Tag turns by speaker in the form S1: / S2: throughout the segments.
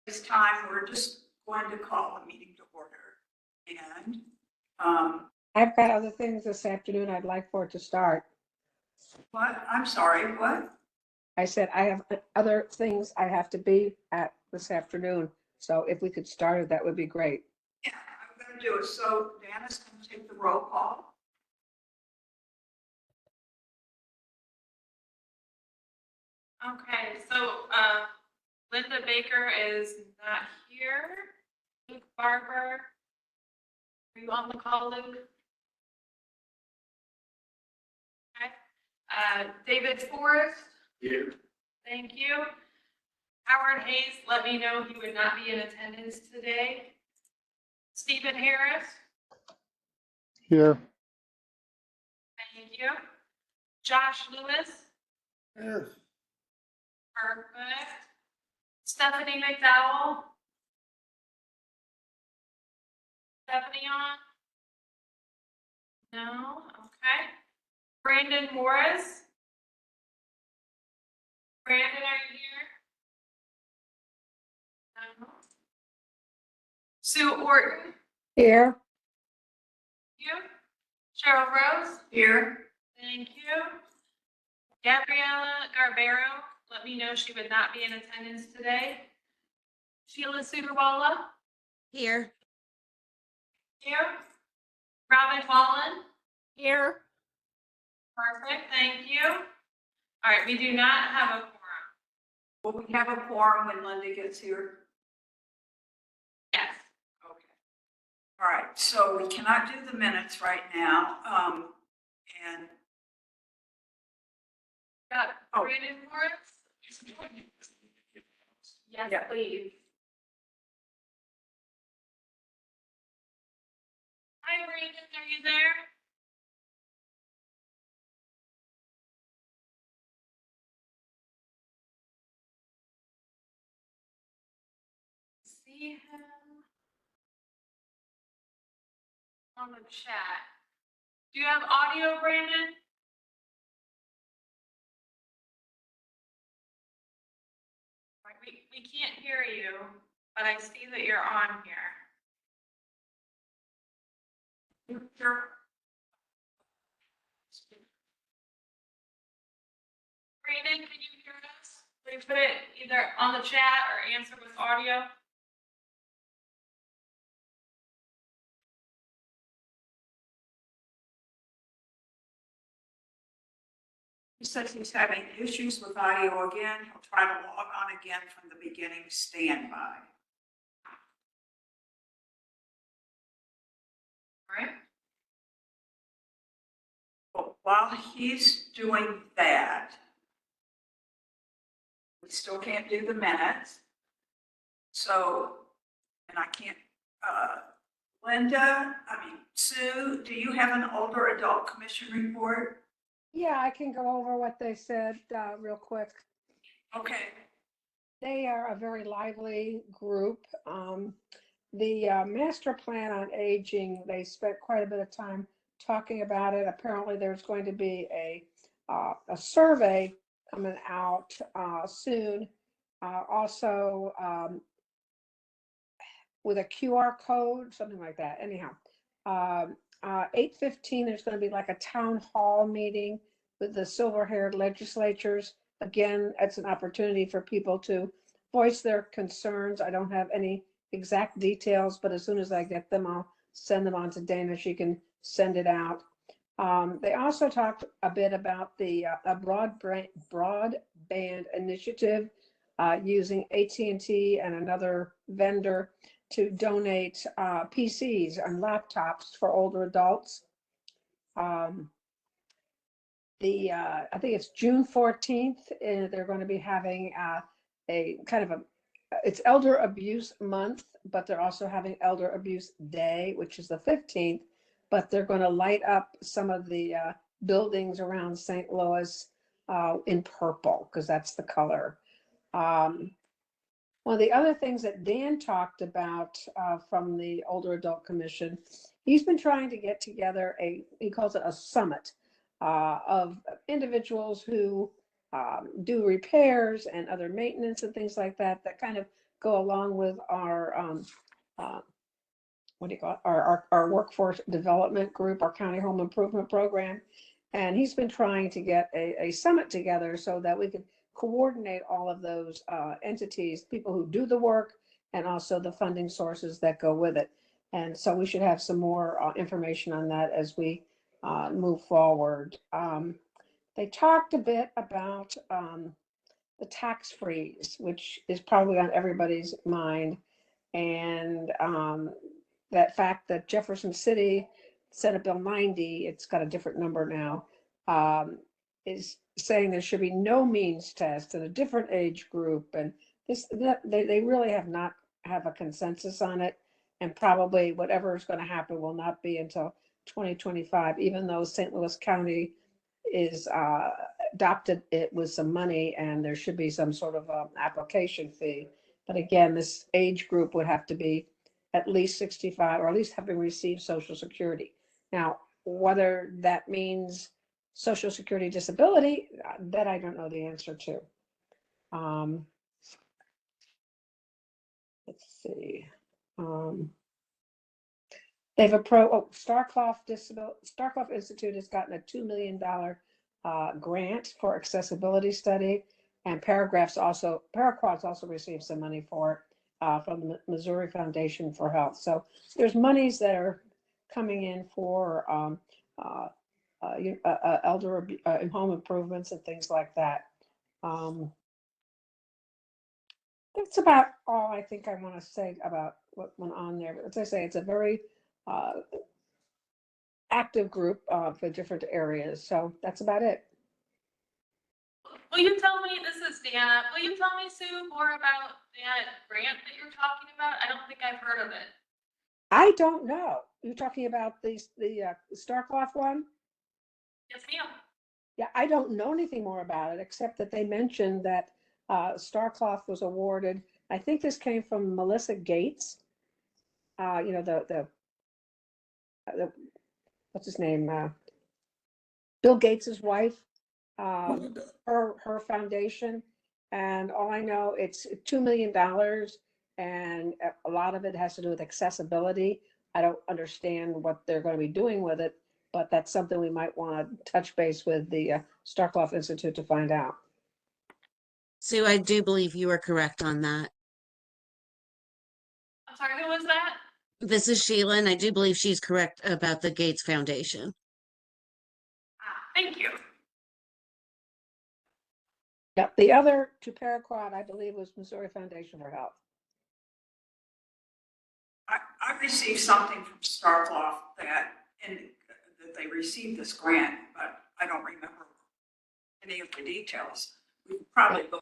S1: This time, we're just going to call the meeting to order. And,
S2: I've got other things this afternoon I'd like for it to start.
S1: what? I'm sorry, what?
S2: I said I have other things I have to be at this afternoon. So if we could start it, that would be great.
S1: Yeah, I'm gonna do it. So Dana's gonna take the roll call.
S3: Okay, so Linda Baker is not here. Luke Barber, are you on the call, Luke? Okay. David Forrest,
S1: Here.
S3: thank you. Howard Hayes let me know he would not be in attendance today. Stephen Harris,
S4: Here.
S3: thank you. Josh Lewis,
S4: Here.
S3: perfect. Stephanie McDowell. Stephanie on? No, okay. Brandon Morris. Brandon, are you here? No. Sue Orton,
S2: Here,
S3: you. Cheryl Rose,
S1: Here.
S3: thank you. Gabriella Garbero, let me know she would not be in attendance today. Sheila Sudarwala,
S5: Here.
S3: here. Robin Holland,
S5: Here.
S3: perfect, thank you. All right, we do not have a quorum.
S1: Will we have a quorum when Linda gets here?
S3: Yes.
S1: Okay. All right, so we cannot do the minutes right now. And,
S3: Got
S1: Oh.
S3: Brandon Morris? Yes,
S1: Yeah.
S3: please. Hi, Brandon, are you there? See him on the chat. Do you have audio, Brandon? Right, we can't hear you, but I see that you're on here.
S1: sure.
S3: Brandon, can you hear us? We put it either on the chat or answer with audio.
S1: He says he's having issues with audio again. He'll try to log on again from the beginning. Stand by.
S3: All right.
S1: But while he's doing that, we still can't do the minutes. So, and I can't, Linda, Sue, do you have an older adult commission report?
S2: yeah, I can go over what they said real quick.
S1: Okay.
S2: They are a very lively group. The master plan on aging, they spent quite a bit of time talking about it. Apparently, there's going to be a survey coming out soon. Also, with a QR code, something like that. Anyhow, 8:15, there's going to be like a town hall meeting with the silver-haired legislatures. Again, it's an opportunity for people to voice their concerns. I don't have any exact details, but as soon as I get them, I'll send them on to Dana. She can send it out. They also talked a bit about the a broadband initiative using AT&T and another vendor to donate PCs and laptops for older adults. I think it's June 14th, and they're going to be having a kind of it's Elder Abuse Month, but they're also having Elder Abuse Day, which is the 15th, but they're going to light up some of the buildings around St. Louis in purple, because that's the color. One of the other things that Dan talked about from the Older Adult Commission, he's been trying to get together he calls it a summit of individuals who do repairs and other maintenance and things like that, that kind of go along with our, what do you call it, our workforce development group, our county home improvement program. And he's been trying to get a summit together so that we can coordinate all of those entities, people who do the work, and also the funding sources that go with it. And so we should have some more information on that as we move forward. They talked a bit about the tax freeze, which is probably on everybody's mind. And that fact that Jefferson City, Senate Bill 90, it's got a different number now, is saying there should be no means test in a different age group. And they really have not have a consensus on it. And probably whatever is going to happen will not be until 2025, even though St. Louis County is adopted it with some money and there should be some sort of application fee. But again, this age group would have to be at least 65 or at least having received Social Security. Now, whether that means Social Security disability, that I don't know the answer to. Let's see. They've approached Starclough Institute has gotten a $2 million grant for accessibility study, and Paraquad's also received some money for it from the Missouri Foundation for Health. So there's monies that are coming in for elder home improvements and things like that. That's about all I think I want to say about what went on there. But as I say, it's a very active group for different areas. So that's about it.
S3: Will you tell me, this is Deanna, will you tell me, Sue, more about that grant that you're talking about? I don't think I've heard of it.
S2: I don't know. You're talking about the Starclough one?
S3: Yes, ma'am.
S2: Yeah, I don't know anything more about it, except that they mentioned that Starclough was awarded, I think this came from Melissa Gates, you know, the what's his name? Bill Gates's wife, her foundation. And all I know, it's $2 million, and a lot of it has to do with accessibility. I don't understand what they're going to be doing with it, but that's something we might want to touch base with the Starclough Institute to find out.
S5: Sue, I do believe you are correct on that.
S3: I'm sorry, who was that?
S5: This is Sheila, and I do believe she's correct about the Gates Foundation.
S3: Thank you.
S2: Yeah, the other to Paraquad, I believe, was Missouri Foundation for Health.
S1: I received something from Starclough that they received this grant, but I don't remember any of the details. We could probably go.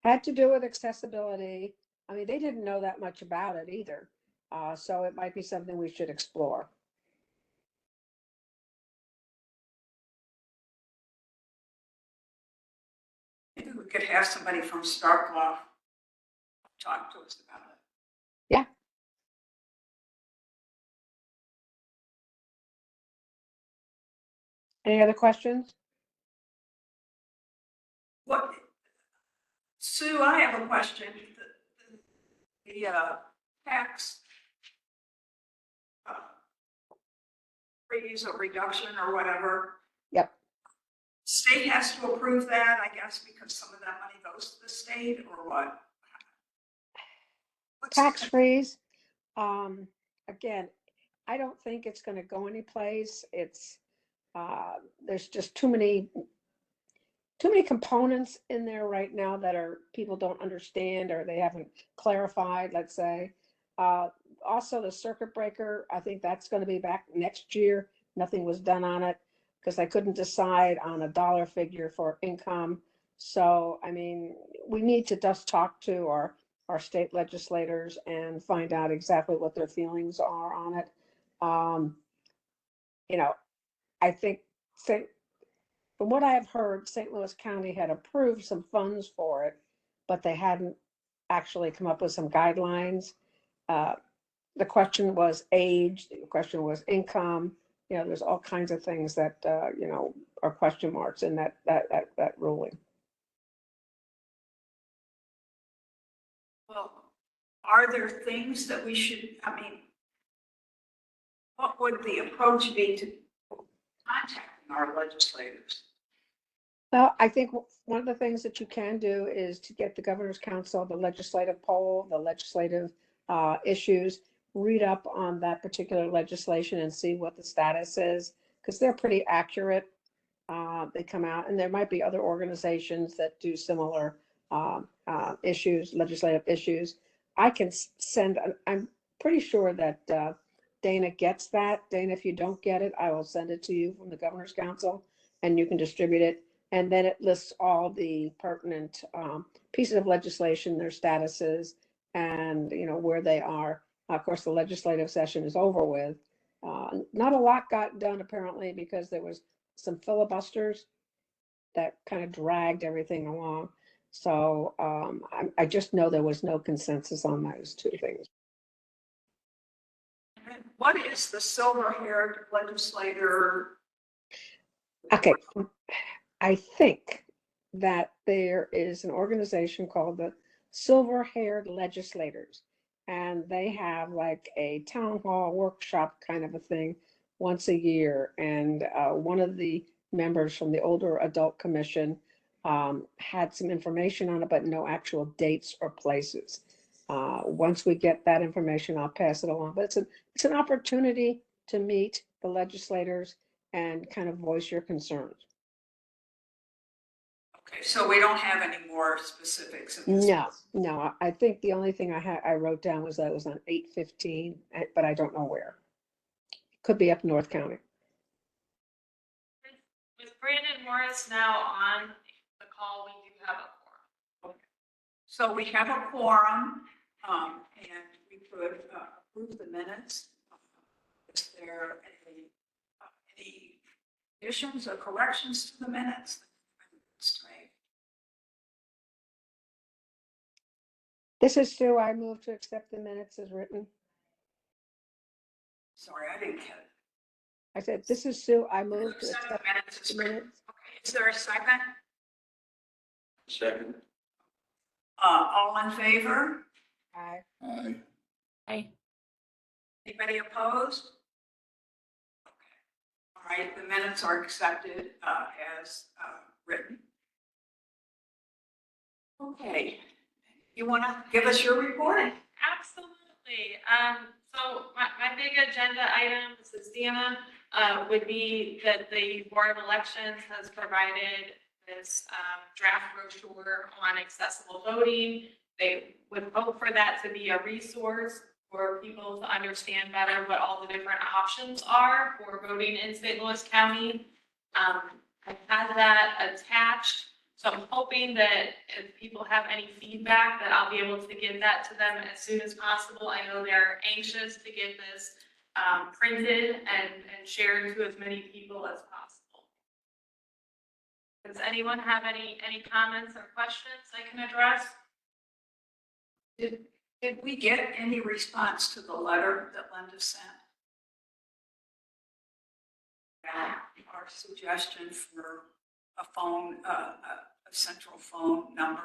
S2: Had to do with accessibility. I mean, they didn't know that much about it either. So it might be something we should explore.
S1: Maybe we could have somebody from Starclough talk to us about it.
S2: Yeah. Any other questions?
S1: What, Sue, I have a question. The tax freeze or reduction or whatever.
S2: Yep.
S1: State has to approve that, I guess, because some of that money goes to the state, or what?
S2: Tax freeze. Again, I don't think it's going to go anyplace. It's there's just too many components in there right now that people don't understand or they haven't clarified, let's say. Also the circuit breaker, I think that's going to be back next year. Nothing was done on it because I couldn't decide on a dollar figure for income. So, I mean, we need to just talk to our state legislators and find out exactly what their feelings are on it. You know, I think from what I have heard, St. Louis County had approved some funds for it, but they hadn't actually come up with some guidelines. The question was age, the question was income. You know, there's all kinds of things that, you know, are question marks in that ruling.
S1: Well, are there things that we should, I mean, what would the approach be to contacting our legislators?
S2: Well, I think one of the things that you can do is to get the governor's council, the legislative poll, the legislative issues, read up on that particular legislation and see what the status is, because they're pretty accurate. They come out, and there might be other organizations that do similar issues, legislative issues. I can send, I'm pretty sure that Dana gets that. Dana, if you don't get it, I will send it to you from the governor's council, and you can distribute it. And then it lists all the pertinent pieces of legislation, their statuses, and where they are. Of course, the legislative session is over with. Not a lot got done apparently because there was some filibusters that kind of dragged everything along. So I just know there was no consensus on those two things.
S1: And what is the silver-haired legislator?
S2: Okay, I think that there is an organization called the Silver-Haired Legislators, and they have like a town hall workshop kind of a thing once a year. And one of the members from the Older Adult Commission had some information on it, but no actual dates or places. Once we get that information, I'll pass it along. But it's an opportunity to meet the legislators and kind of voice your concerns.
S1: Okay, so we don't have any more specifics in this.
S2: No, I think the only thing I wrote down was that it was on 8/15, but I don't know where. It could be up North County.
S3: With Brandon Morris now on the call, we do have a quorum.
S1: So we have a quorum, and we could approve the minutes. Is there any additions or corrections to the minutes?
S2: This is Sue. I move to accept the minutes as written.
S1: Sorry, I didn't get it.
S2: I said, this is Sue. I move to
S1: Accept the
S2: accept
S1: minutes as
S2: the
S1: written.
S2: minutes.
S1: Okay, is there a second?
S4: Second.
S1: All in favor?
S2: Aye.
S4: Aye.
S3: Aye.
S1: Anybody opposed? Okay. All right, the minutes are accepted as written. Okay, you want to give us your report?
S3: Absolutely. So my big agenda item, this is Dana, would be that the Board of Elections has provided this draft brochure on accessible voting. They would hope for that to be a resource for people to understand better what all the different options are for voting in St. Louis County. I had that attached. So I'm hoping that if people have any feedback, that I'll be able to get that to them as soon as possible. I know they're anxious to get this printed and shared to as many people as possible. Does anyone have any comments or questions I can address?
S1: Did we get any response to the letter that Linda sent? Our suggestion for a phone, a central phone number.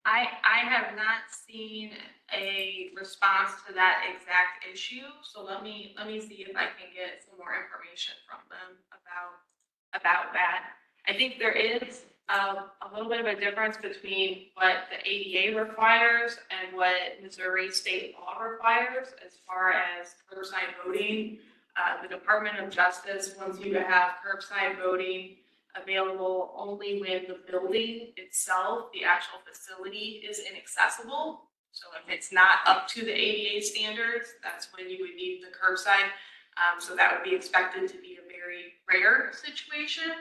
S3: I have not seen a response to that exact issue, so let me see if I can get some more information from them about that. I think there is a little bit of a difference between what the ADA requires and what Missouri state law requires as far as curbside voting. The Department of Justice wants you to have curbside voting available only when the building itself, the actual facility, is inaccessible. So if it's not up to the ADA standards, that's when you would need the curbside. So that would be expected to be a very rare situation.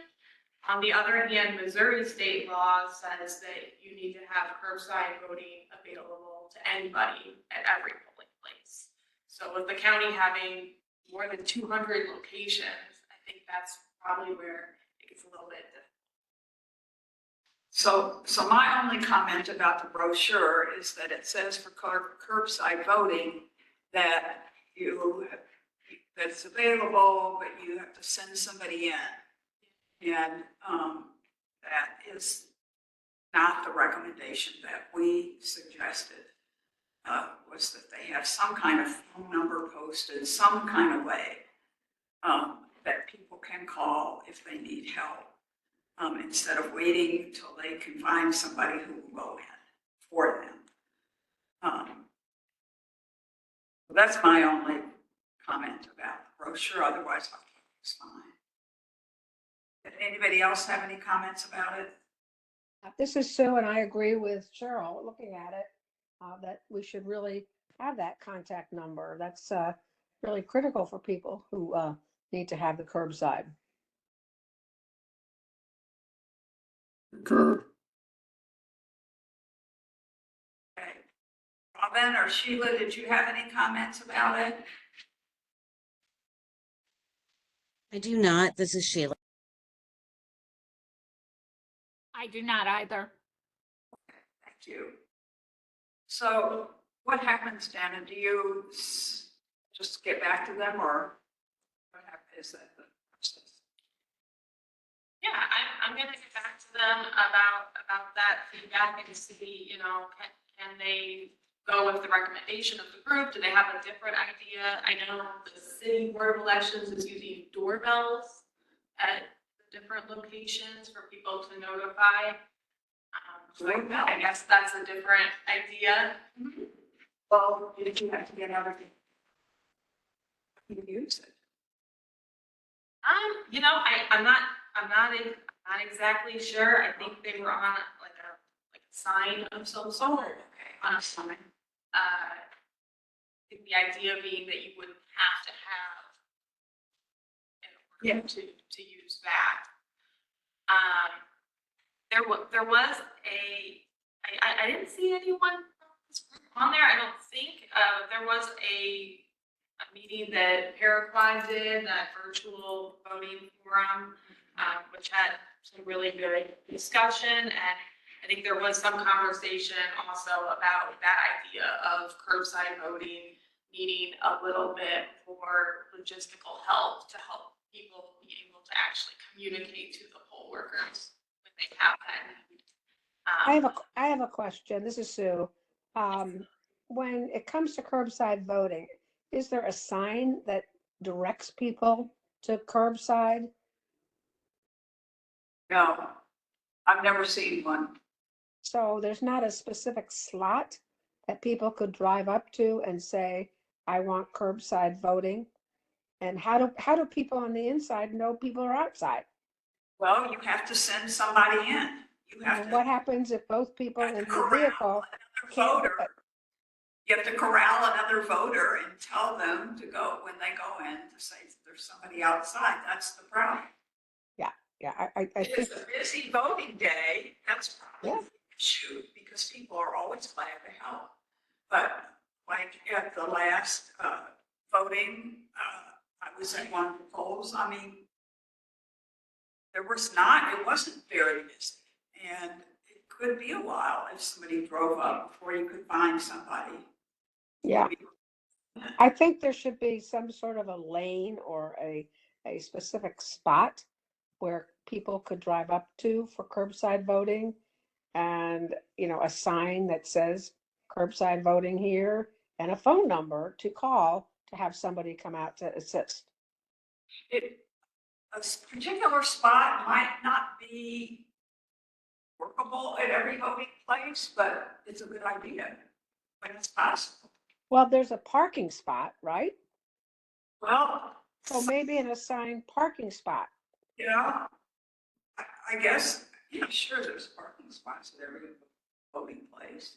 S3: On the other hand, Missouri state law says that you need to have curbside voting available to anybody at every polling place. So with the county having more than 200 locations, I think that's probably where it gets a little bit difficult.
S1: So my only comment about the brochure is that it says for curbside voting that that's available, but you have to send somebody in. And that is not the recommendation that we suggested was that they have some kind of phone number posted, some kind of way that people can call if they need help, instead of waiting till they can find somebody who will go in for them. So that's my only comment about the brochure. Otherwise, I think it's fine. Did anybody else have any comments about it?
S2: This is Sue, and I agree with Cheryl, looking at it, that we should really have that contact number. That's really critical for people who need to have the curbside.
S4: Concur.
S1: Okay. Robin or Sheila, did you have any comments about it?
S5: I do not. This is Sheila.
S6: I do not either.
S1: Thank you. So what happens, Dana? Do you just get back to them, or what is that the process?
S3: Yeah, I'm gonna get back to them about that feedback and see, you know, can they go with the recommendation of the group? Do they have a different idea? I know the city board of elections is using doorbells at different locations for people to notify. So I guess that's a different idea.
S1: Well, if you have to get out of it, you use it.
S3: You know, I'm not exactly sure. I think they were on like a sign of some sort.
S1: Okay, on a sign.
S3: I think the idea being that you wouldn't have to have in order to use that. There was I didn't see anyone on there. I don't think there was a meeting that Paraquad did, that virtual voting forum, which had some really good discussion, and I think there was some conversation also about that idea of curbside voting needing a little bit more logistical help to help people be able to actually communicate to the poll workers when they have that need.
S2: I have a question. This is Sue. When it comes to curbside voting, is there a sign that directs people to curbside?
S1: No, I've never seen one.
S2: So there's not a specific slot that people could drive up to and say, I want curbside voting? And how do people on the inside know people are outside?
S1: Well, you have to send somebody in. You have
S2: And
S1: to,
S2: what happens if both people
S1: have to
S2: in the
S1: corral
S2: vehicle
S1: another
S2: can't do
S1: voter.
S2: it?
S1: You have to corral another voter and tell them to go, when they go in, to say there's somebody outside. That's the problem.
S2: Yeah, I think,
S1: It's a busy voting day. That's probably
S2: Yeah.
S1: the issue, because people are always glad to help. But like at the last voting, I was at one of the polls. I mean, it wasn't very busy. And it could be a while if somebody drove up before you could find somebody.
S2: yeah, I think there should be some sort of a lane or a specific spot where people could drive up to for curbside voting, and, a sign that says curbside voting here, and a phone number to call to have somebody come out to assist.
S1: A particular spot might not be workable at every voting place, but it's a good idea when it's possible.
S2: Well, there's a parking spot, right?
S1: Well,
S2: So maybe an assigned parking spot.
S1: yeah, I guess, yeah, sure, there's parking spots at every voting place.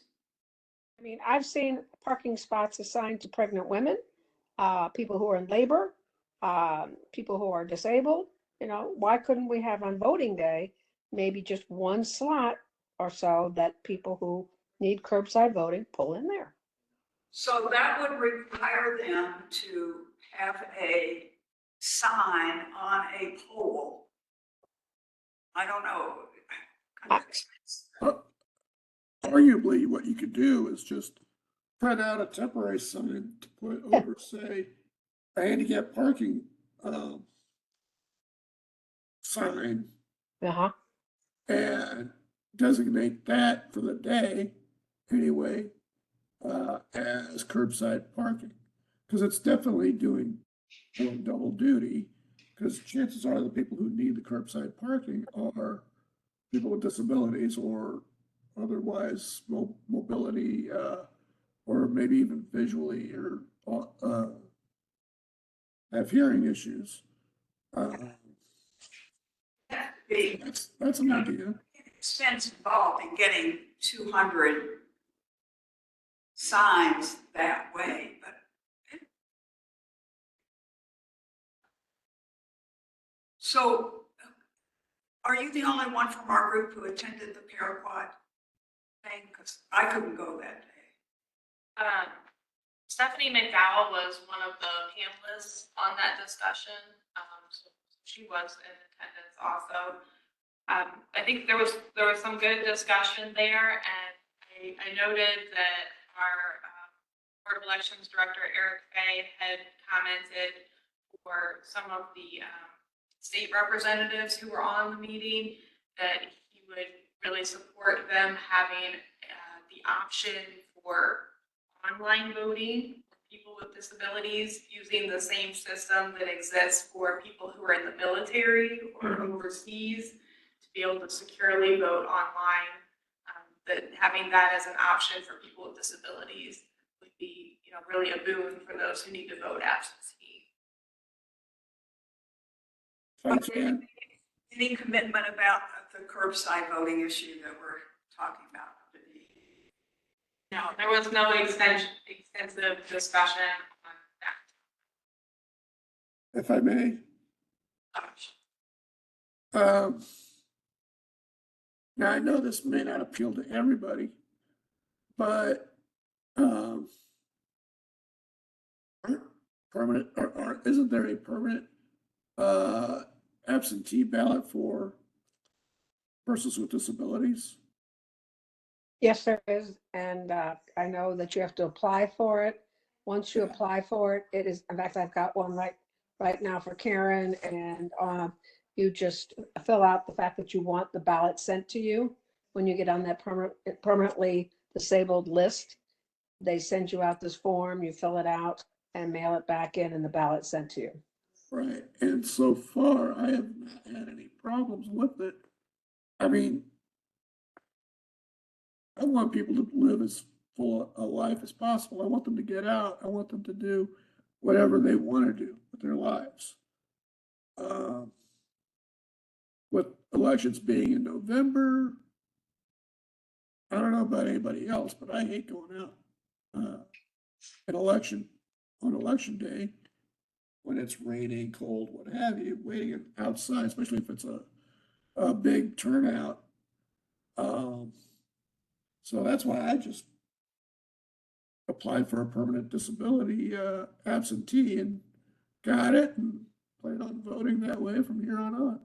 S2: I mean, I've seen parking spots assigned to pregnant women, people who are in labor, people who are disabled. Why couldn't we have on voting day, maybe just one slot or so that people who need curbside voting pull in there?
S1: So that would require them to have a sign on a pole. I don't know. Kind of expensive.
S4: Arguably, what you could do is just print out a temporary sign to put over, say, a handicap parking, sign,
S2: Uh-huh.
S4: and designate that for the day, anyway, as curbside parking. Because it's definitely doing double duty, because chances are the people who need the curbside parking are people with disabilities or otherwise mobility, or maybe even visually or have hearing issues.
S1: The
S4: That's an idea.
S1: expense involved in getting 200 signs that way, but so are you the only one from our group who attended the Paraquat thing? Because I couldn't go that day.
S3: Stephanie McDowell was one of the panelists on that discussion. So she was in attendance also. I think there was some good discussion there, and I noted that our Board of Elections Director, Eric Fay, had commented for some of the state representatives who were on the meeting that he would really support them having the option for online voting for people with disabilities, using the same system that exists for people who are in the military or overseas to be able to securely vote online. That having that as an option for people with disabilities would be, really a boon for those who need to vote absentee.
S4: Thanks, man.
S1: Any commitment about the curbside voting issue that we're talking about?
S3: No, there was no extensive discussion on that.
S4: If I may. Now I know this may not appeal to everybody, but permanent, or isn't there a permanent absentee ballot for persons with disabilities?
S2: Yes, there is, and I know that you have to apply for it. Once you apply for it, it is, in fact, I've got one right now for Karen, and you just fill out the fact that you want the ballot sent to you. When you get on that permanently disabled list, they send you out this form, you fill it out and mail it back in, and the ballot's sent to you.
S4: Right, and so far, I have not had any problems with it. I mean, I want people to live as full a life as possible. I want them to get out. I want them to do whatever they want to do with their lives. With elections being in November, I don't know about anybody else, but I hate going out on election day when it's raining, cold, what have you, waiting outside, especially if it's a big turnout. So that's why I just applied for a permanent disability absentee and got it, and plan on voting that way from here on out.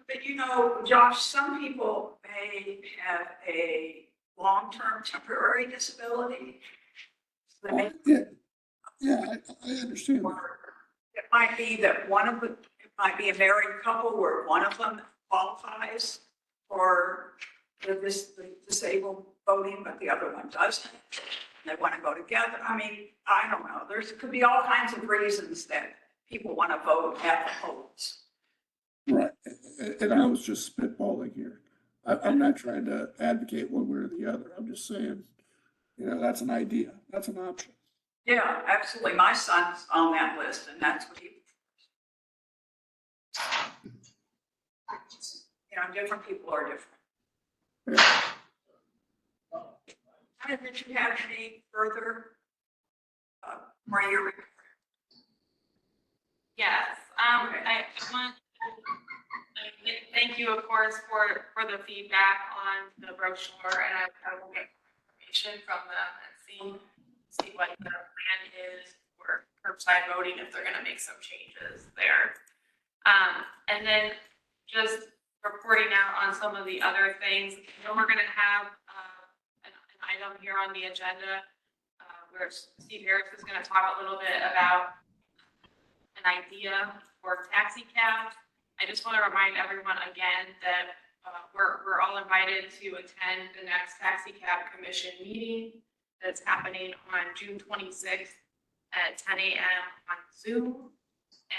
S1: But Josh, some people may have a long-term temporary disability. So they may-
S4: Yeah, I understand that.
S1: It might be that it might be a married couple where one of them qualifies for the disabled voting, but the other one doesn't. They want to go together. I mean, I don't know. Could be all kinds of reasons that people want to vote at the polls.
S4: Right, and I was just spitballing here. I'm not trying to advocate one way or the other. I'm just saying, that's an idea. That's an option.
S1: Yeah, absolutely. My son's on that list, and that's what he. Different people are different.
S4: Yeah.
S1: Did you have any further? Where you're.
S3: Yes, I want to thank you, of course, for the feedback on the brochure, and I will get information from them and see what the plan is for curbside voting, if they're gonna make some changes there. And then just reporting out on some of the other things. We're gonna have an item here on the agenda where Steve Harris is gonna talk a little bit about an idea for taxi cabs. I just want to remind everyone again that we're all invited to attend the next taxi cab commission meeting that's happening on June 26th at 10 a.m. on Zoom.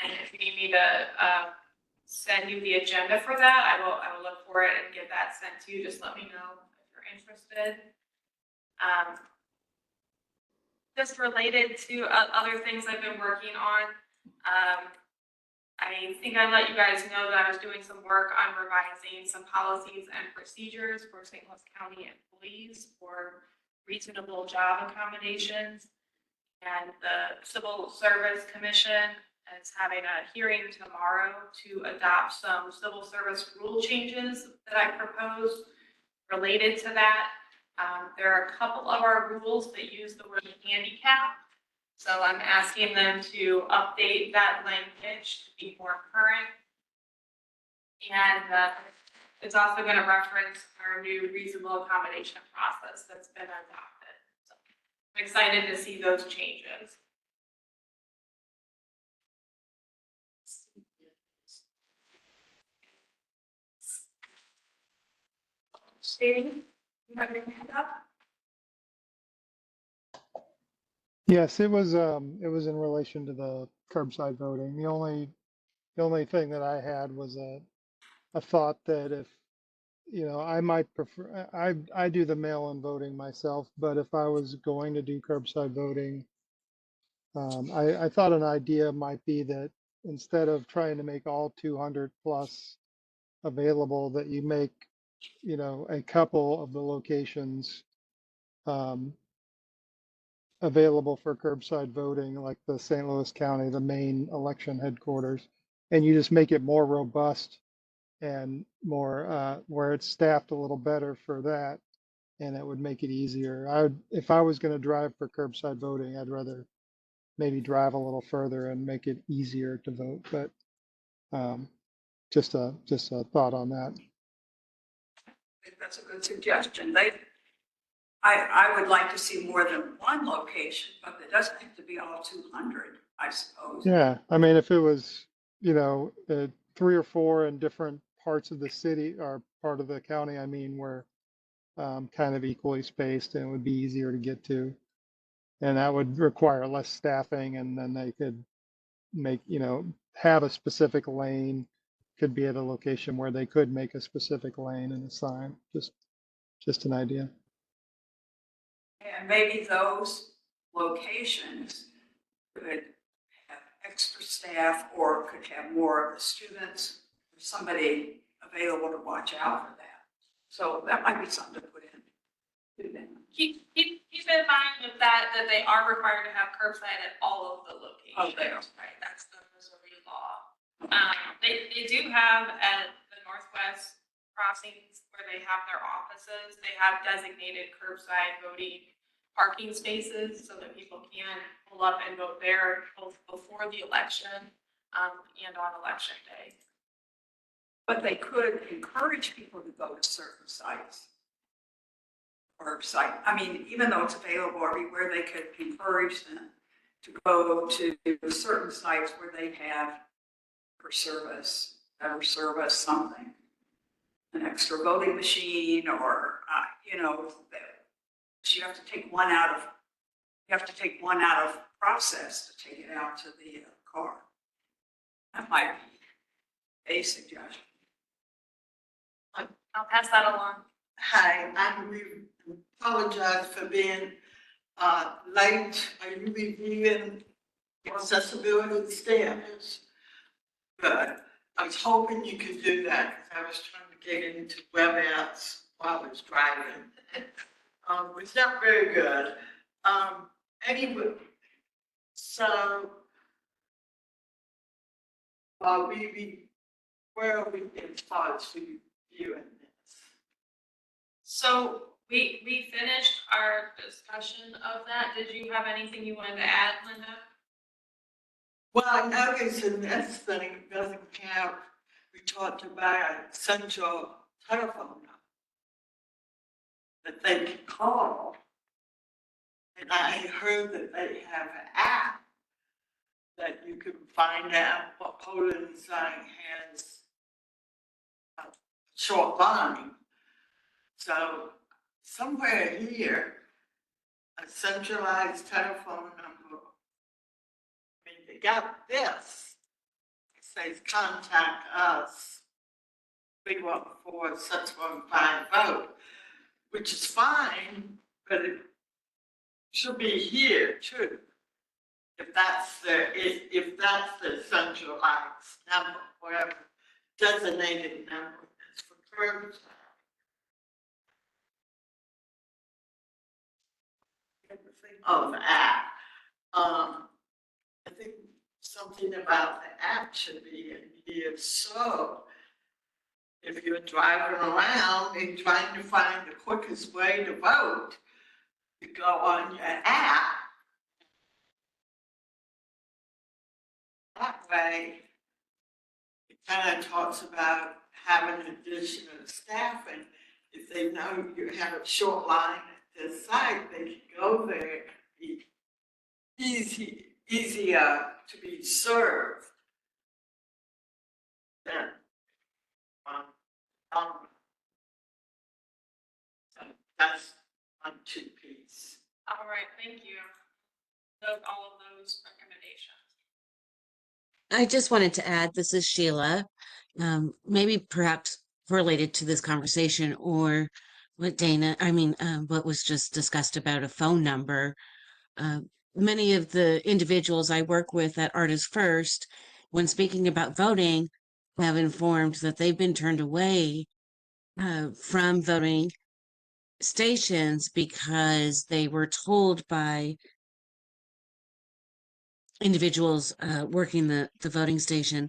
S3: And if you need me to send you the agenda for that, I will look for it and get that sent to you. Just let me know if you're interested. Just related to other things I've been working on. I think I let you guys know that I was doing some work on revising some policies and procedures for St. Louis County employees for reasonable job accommodations. And the Civil Service Commission is having a hearing tomorrow to adopt some civil service rule changes that I proposed related to that. There are a couple of our rules that use the word handicap. So I'm asking them to update that language to be more current. And it's also going to reference our new reasonable accommodation process that's been adopted. So I'm excited to see those changes. Steve, you have your hand up?
S7: Yes, it was in relation to the curbside voting. The only thing that I had was a thought that if, I might prefer, I do the mail-in voting myself, but if I was going to do curbside voting, I thought an idea might be that instead of trying to make all 200 plus available, that you make, a couple of the locations, available for curbside voting, like the St. Louis County, the main election headquarters, and you just make it more robust and more where it's staffed a little better for that, and it would make it easier. If I was going to drive for curbside voting, I'd rather maybe drive a little further and make it easier to vote. But just a thought on that.
S1: I think that's a good suggestion. I would like to see more than one location, but it doesn't have to be all 200, I suppose.
S7: Yeah, I mean, if it was, 3 or 4 in different parts of the city or part of the county, I mean, where kind of equally spaced and it would be easier to get to. And that would require less staffing, and then they could make, have a specific lane, could be at a location where they could make a specific lane and a sign, just an idea.
S1: And maybe those locations could have extra staff or could have more of the students or somebody available to watch out for that. So that might be something to put in.
S3: Keep in mind with that they are required to have curbside at all of the locations.
S1: Oh, they are.
S3: Right, that's the Missouri law. They do have at the Northwest crossings where they have their offices, they have designated curbside voting parking spaces so that people can pull up and vote there both before the election and on election day.
S1: But they could encourage people to go to certain sites. Or site, I mean, even though it's available everywhere, they could encourage them to go to certain sites where they have for service, better service, something. An extra voting machine or, you have to take one out of process to take it out to the car. That might be a suggestion.
S3: I'll pass that along.
S8: Hi, I apologize for being late. Are you reviewing accessibility standards? But I was hoping you could do that because I was trying to get into WebEx while I was driving. It's not very good. Anyway, so where are we as far as reviewing this?
S3: So we finished our discussion of that. Did you have anything you wanted to add, Linda?
S8: Well, I noticed the next thing doesn't have, we talked about a central telephone number that they can call. And I heard that they have an app that you can find out what polling site has a short line. So somewhere here, a centralized telephone number. I mean, they got this. It says contact us. 314-615 vote, which is fine, but it should be here too. If that's the centralized number, whatever designated number is for curbside. Of the app. I think something about the app should be in here, so if you're driving around and trying to find the quickest way to vote, you go on your app. That way, it kind of talks about having additional staffing. If they know you have a short line at this site, they can go there and be easier to be served than um, so that's one two piece.
S3: All right, thank you. Those, all of those recommendations.
S5: I just wanted to add, this is Sheila, maybe perhaps related to this conversation or what was just discussed about a phone number. Many of the individuals I work with at Artists First, when speaking about voting, have informed that they've been turned away from voting stations because they were told by individuals working the voting station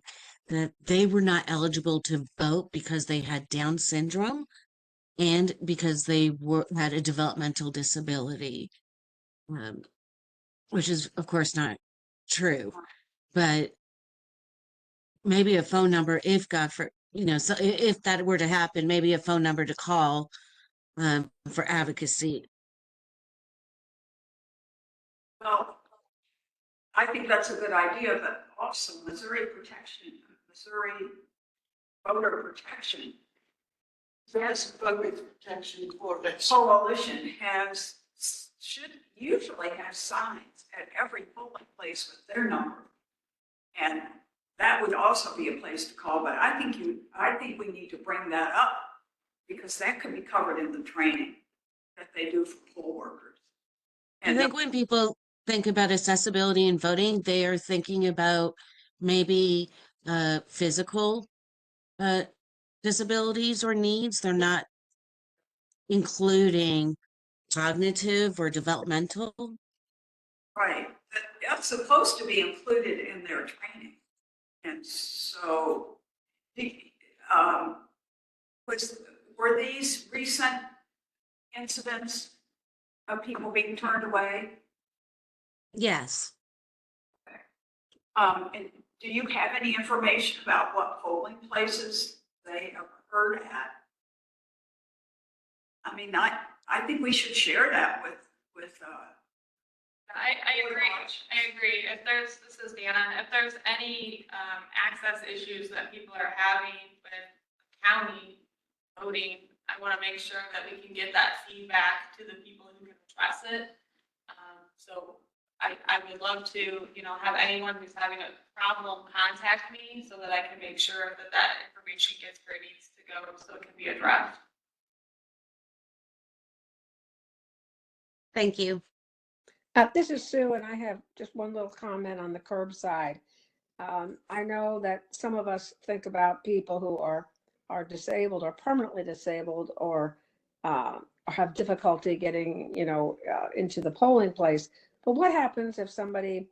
S5: that they were not eligible to vote because they had Down syndrome and because they had a developmental disability, which is of course not true. But maybe a phone number, if God for so if that were to happen, maybe a phone number to call for advocacy.
S1: Well, I think that's a good idea, but also Missouri voter protection.
S8: That's public protection coalition.
S1: Coalition should usually have signs at every polling place with their number. And that would also be a place to call, but I think we need to bring that up because that could be covered in the training that they do for poll workers.
S5: I think when people think about accessibility in voting, they are thinking about maybe physical disabilities or needs. They're not including cognitive or developmental.
S1: Right, that's supposed to be included in their training. And so, were these recent incidents of people being turned away?
S5: Yes.
S1: And do you have any information about what polling places they occurred at? I mean, I think we should share that with
S3: I agree. If this is Dana, if there's any access issues that people are having with county voting, I want to make sure that we can get that feedback to the people who can address it. So I would love to, have anyone who's having a problem contact me so that I can make sure that information gets where it needs to go so it can be addressed.
S5: Thank you.
S2: This is Sue, and I have just one little comment on the curbside. I know that some of us think about people who are disabled or permanently disabled or have difficulty getting, into the polling place. But what happens if somebody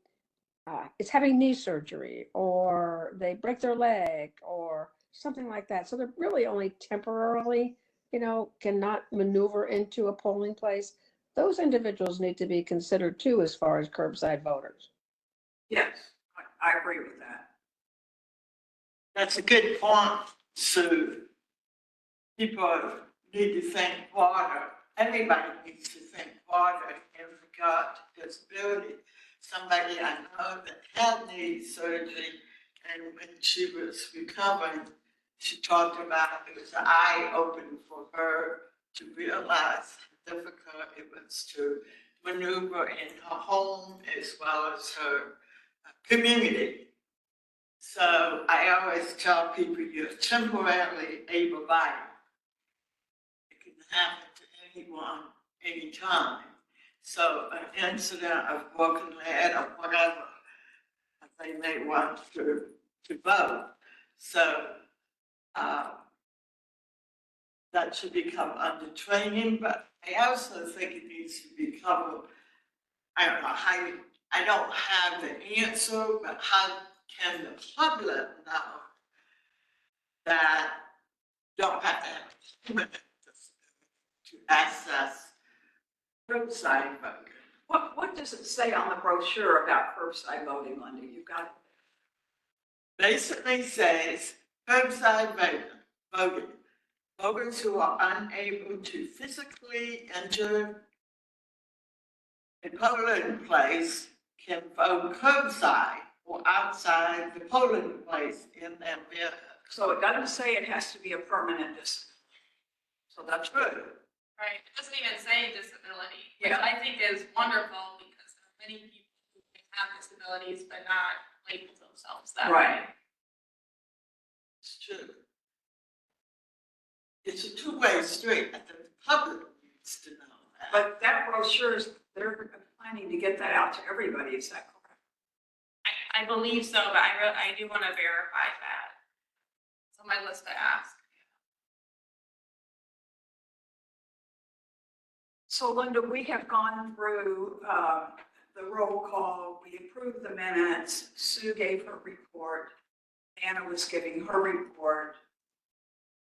S2: is having knee surgery or they break their leg or something like that? So they're really only temporarily, cannot maneuver into a polling place. Those individuals need to be considered too, as far as curbside voters.
S1: yes, I agree with that.
S8: That's a good point, Sue. People need to think broader. Everybody needs to think broader in regard to disability. Somebody I know that had knee surgery, and when she was recovering, she talked about it was an eye-opener for her to realize how difficult it was to maneuver in her home as well as her community. So I always tell people you're temporarily able-bodied. It can happen to anyone, anytime. So an incident of broken leg or whatever, they may want to vote. So that should become under training, but I also think it needs to be covered. I don't know how you, I don't have the answer, but how can the public know that don't have to have a permit to access curbside voting?
S1: What does it say on the brochure about curbside voting, Linda? You got it?
S8: Basically says curbside voting. Voters who are unable to physically enter a polling place can vote curbside or outside the polling place in their vehicle.
S1: So it doesn't say it has to be a permanent distance. So that's good.
S3: Right, it doesn't even say disability, which
S1: Yeah.
S3: I think is wonderful because there are many people who have disabilities but not label themselves that way.
S1: Right.
S8: It's true. It's a two-way street, and the public needs to know that.
S1: But that brochure is, they're planning to get that out to everybody, is that correct?
S3: I believe so, but I do want to verify that. It's on my list to ask.
S1: So Linda, we have gone through the roll call, we approved the minutes, Sue gave her report, Anna was giving her report,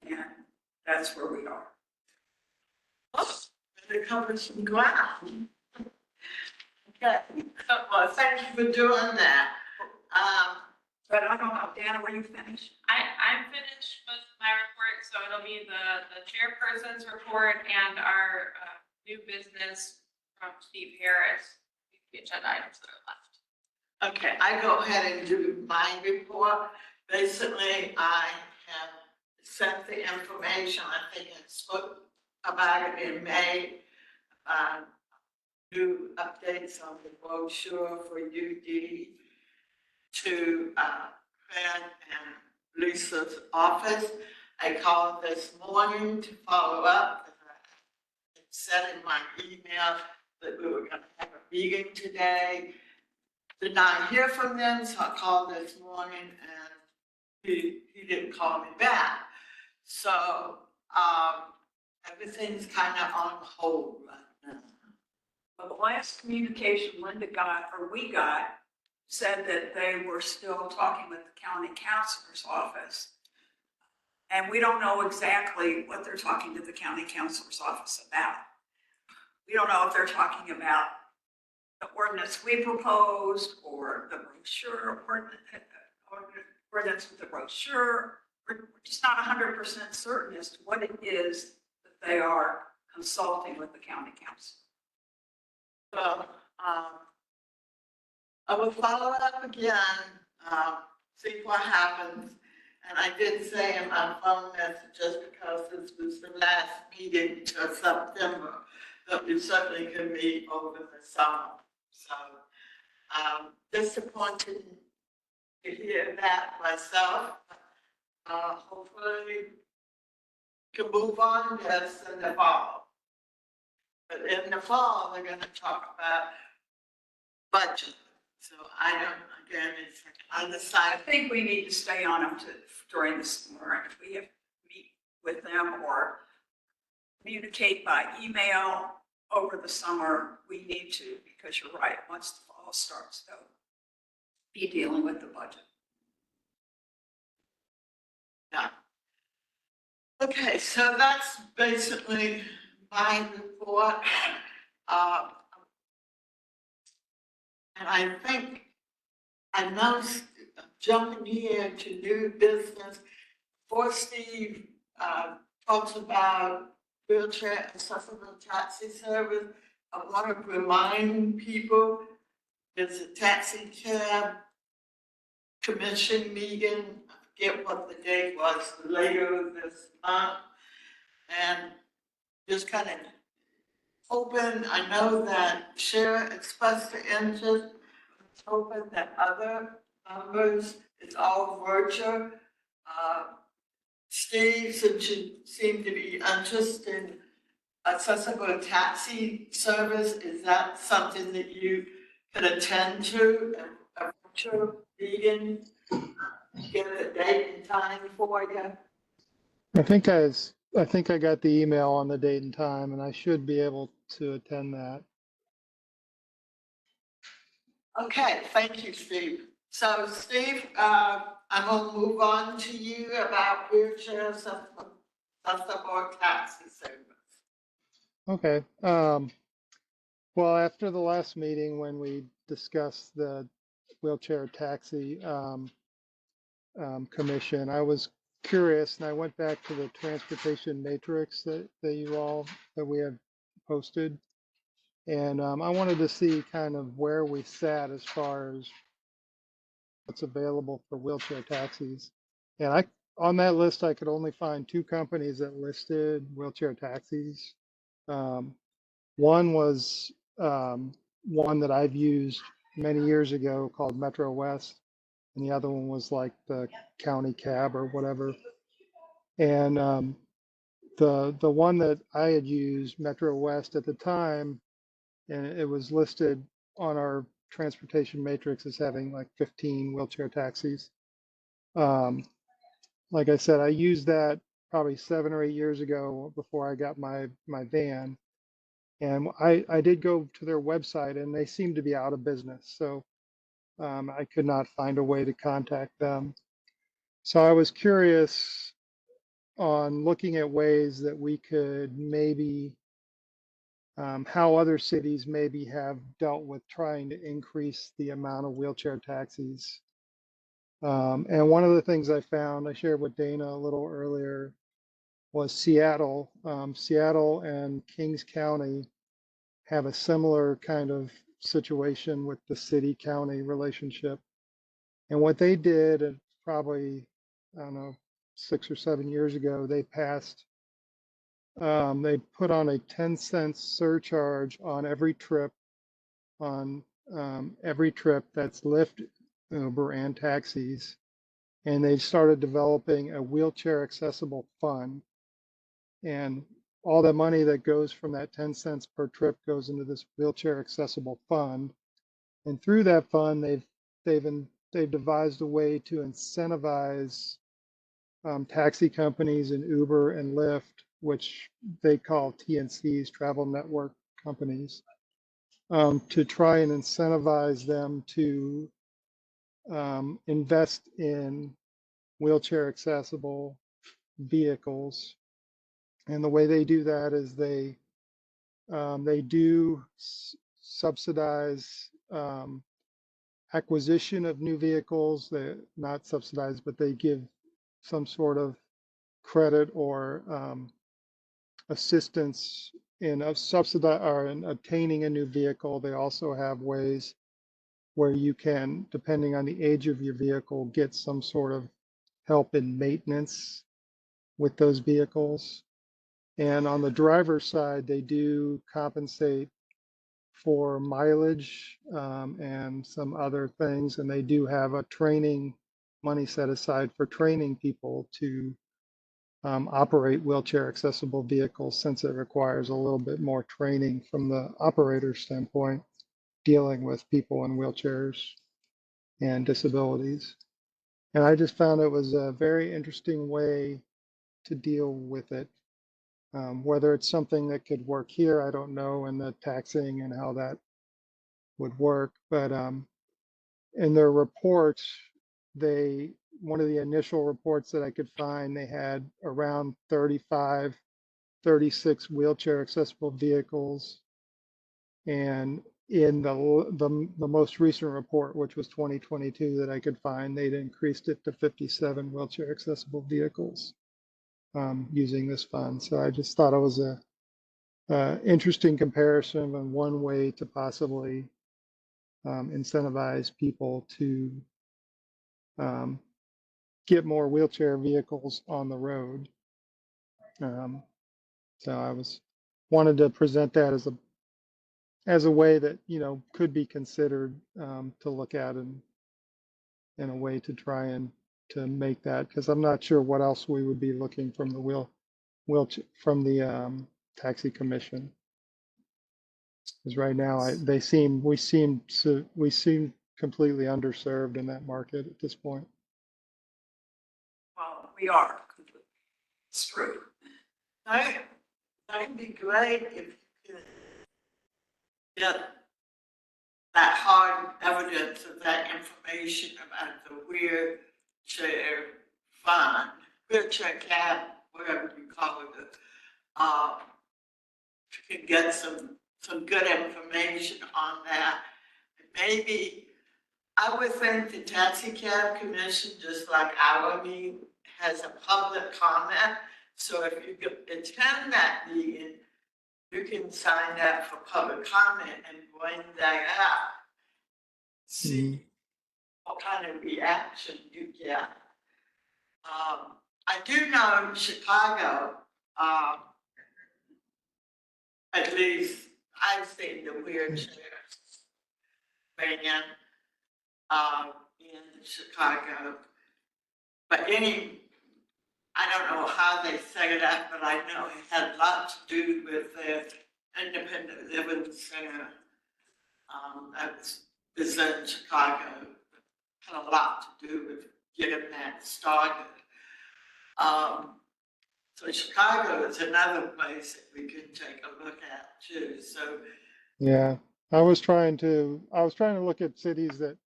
S1: and that's where we are.
S8: It covers some ground. Okay, well, thank you for doing that.
S1: But I don't know, Dana, were you finished?
S3: I'm finished with my report, so it'll be the chairperson's report and our new business from Steve Harris, the agenda items that are left.
S8: Okay, I go ahead and do my report. Basically, I have sent the information, I think I spoke about it in May. New updates on the brochure for UD to Fred and Lisa's office. I called this morning to follow up. I said in my email that we were going to have a meeting today. Did not hear from them, so I called this morning and he didn't call me back. So everything's kind of on hold right now.
S1: Well, the last communication Linda got, or we got, said that they were still talking with the county counselor's office. And we don't know exactly what they're talking to the county counselor's office about. We don't know if they're talking about the ordinance we proposed or the brochure, ordinance with the brochure. We're just not 100% certain as to what it is that they are consulting with the county council.
S8: So I will follow up again, see what happens. And I did say in my phone message, just because this was the last meeting till September, that we certainly can meet over the summer. So disappointed to hear that myself. Hopefully can move on this in the fall. But in the fall, they're gonna talk about budget. So I don't, again, it's
S1: I
S8: undecided.
S1: think we need to stay on them during the summer. And if we have to meet with them or communicate by email over the summer, we need to, because you're right, once the fall starts, they'll be dealing with the budget.
S8: Yeah. Okay, so that's basically my report. And I think I know jumping here to new business, before Steve talks about wheelchair accessible taxi service, I want to remind people there's a taxi cab commission meeting, I forget what the date was, later this month. And just kind of hoping, I know that Shara expressed the interest, hoping that other members, it's all virtual. Steve, since you seem to be interested in accessible taxi service, is that something that you could attend to, a virtual meeting? Get a date and time for you?
S7: I think I got the email on the date and time, and I should be able to attend that.
S8: Okay, thank you, Steve. So Steve, I'm gonna move on to you about wheelchair accessible taxi service.
S7: Okay. Well, after the last meeting when we discussed the wheelchair taxi commission, I was curious and I went back to the transportation matrix that we have posted. And I wanted to see kind of where we sat as far as what's available for wheelchair taxis. And on that list, I could only find two companies that listed wheelchair taxis. Um, One was one that I've used many years ago called Metro West, and the other one was like the county cab or whatever. And the one that I had used, Metro West at the time, and it was listed on our transportation matrix as having like 15 wheelchair taxis. Like I said, I used that probably 7 or 8 years ago before I got my van. And I did go to their website and they seem to be out of business. So I could not find a way to contact them. So I was curious on looking at ways that we could maybe, how other cities maybe have dealt with trying to increase the amount of wheelchair taxis. And one of the things I found, I shared with Dana a little earlier, was Seattle. Seattle and Kings County have a similar kind of situation with the city county relationship. And what they did, probably, I don't know, 6 or 7 years ago, they put on a 10-cent surcharge on every trip that's Lyft, Uber, and taxis. And they started developing a wheelchair accessible fund. And all the money that goes from that 10 cents per trip goes into this wheelchair accessible fund. And through that fund, they've devised a way to incentivize taxi companies and Uber and Lyft, which they call TNCs, travel network companies, to try and incentivize them to invest in wheelchair accessible vehicles. And the way they do that is they do subsidize acquisition of new vehicles. They're not subsidized, but they give some sort of credit or assistance in a subsidize or in obtaining a new vehicle. They also have ways where you can, depending on the age of your vehicle, get some sort of help in maintenance with those vehicles. And on the driver's side, they do compensate for mileage and some other things. And they do have a training money set aside for training people to operate wheelchair accessible vehicles, since it requires a little bit more training from the operator standpoint, dealing with people in wheelchairs and disabilities. And I just found it was a very interesting way to deal with it. Whether it's something that could work here, I don't know, and the taxing and how that would work. But in their reports, one of the initial reports that I could find, they had around 35, 36 wheelchair accessible vehicles. And in the most recent report, which was 2022 that I could find, they'd increased it to 57 wheelchair accessible vehicles using this fund. So I just thought it was a interesting comparison and one way to possibly incentivize people to get more wheelchair vehicles on the road. So I wanted to present that as a way that, you know, could be considered to look at in a way to try and to make that, because I'm not sure what else we would be looking from the from the taxi commission. Because right now, we seem completely underserved in that market at this point.
S1: Well, we are completely screwed.
S8: That'd be great if you could get that hard evidence of that information about the wheelchair fund, wheelchair cab, whatever you call it. If you can get some good information on that. Maybe, I would think the taxi cab commission, just like our meeting, has a public comment. So if you could attend that meeting, you can sign up for public comment and bring that up. See what kind of reaction you get. I do know in Chicago, at least I've seen the wheelchairs van in Chicago. But I don't know how they set it up, but I know it had lots to do with the independent living center. Is in Chicago. Had a lot to do with getting that started. So Chicago is another place that we can take a look at too. So
S7: Yeah, I was trying to look at cities that,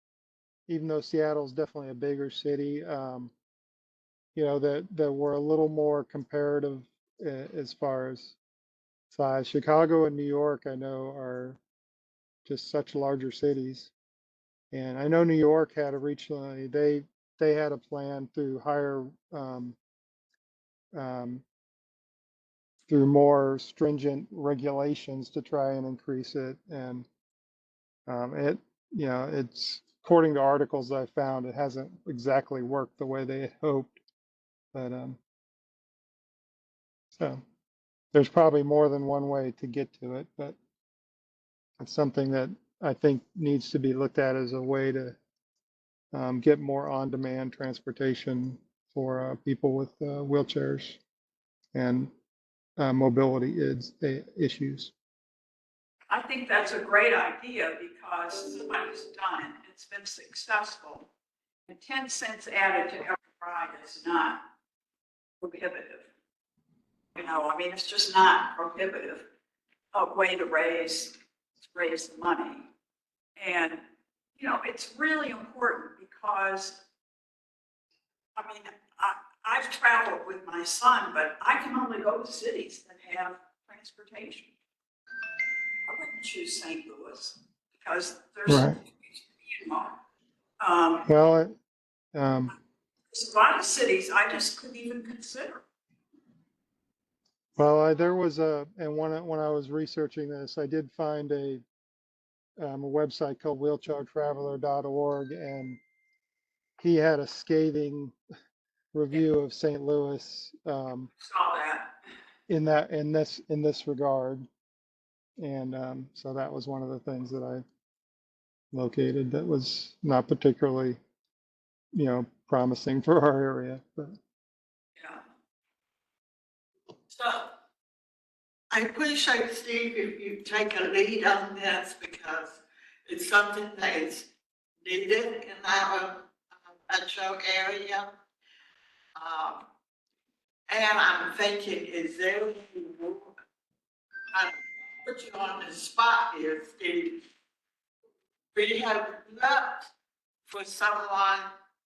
S7: even though Seattle's definitely a bigger city, you know, that were a little more comparative as far as size. Chicago and New York, I know, are just such larger cities. And I know New York had originally, they had a plan through higher, um, through more stringent regulations to try and increase it. And it, you know, it's, according to articles I found, it hasn't exactly worked the way they had hoped. But so there's probably more than one way to get to it, but it's something that I think needs to be looked at as a way to get more on-demand transportation for people with wheelchairs and mobility issues.
S1: I think that's a great idea because somebody's done it. It's been successful. And 10 cents added to every ride is not prohibitive. You know, I mean, it's just not prohibitive. A way to raise the money. And, you know, it's really important because, I mean, I've traveled with my son, but I can only go to cities that have transportation. I wouldn't choose St. Louis because there's,
S7: Right.
S1: you know,
S7: Well,
S1: there's a lot of cities I just couldn't even consider.
S7: well, there was and when I was researching this, I did find a website called wheelchairtraveler.org, and he had a scathing review of St. Louis
S1: Saw that.
S7: in this regard. And so that was one of the things that I located that was not particularly, you know, promising for our area. But
S1: Yeah.
S8: So I appreciate, Steve, if you take a lead on this because it's something that is needed in our metro area. And I'm thinking, is there any room? I put you on the spot here, Steve. We have looked for someone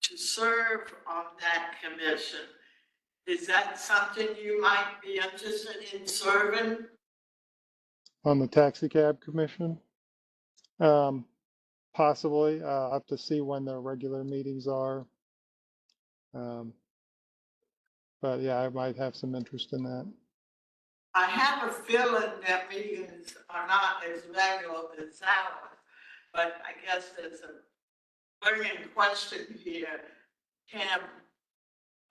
S8: to serve on that commission. Is that something you might be interested in serving?
S7: on the taxi cab commission, possibly, I'll have to see when their regular meetings are. But yeah, I might have some interest in that.
S8: I have a feeling that meetings are not as regular as ours, but I guess there's a burning question here. Can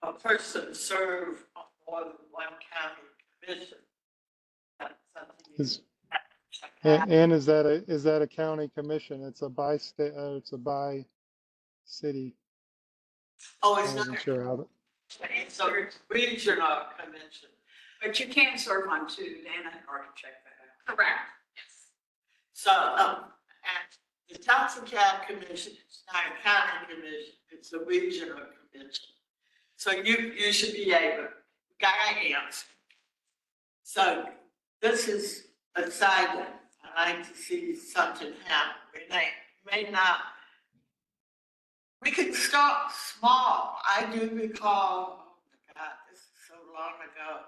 S8: a person serve on more than one county commission. That's something you
S7: Is,
S8: have to check out.
S7: and is that a county commission? It's a by state, it's a by city.
S8: Oh,
S7: I
S8: it's not,
S7: wasn't sure how,
S8: it's a regional commission.
S1: But you can serve on two. Dana had already checked that out.
S3: Correct, yes.
S8: So, and the Johnson County Commission is not a county commission, it's a regional commission. So you should be able, got an answer. So this is exciting. I like to see something happen. We may not, we can start small. I do recall, oh my God, this is so long ago.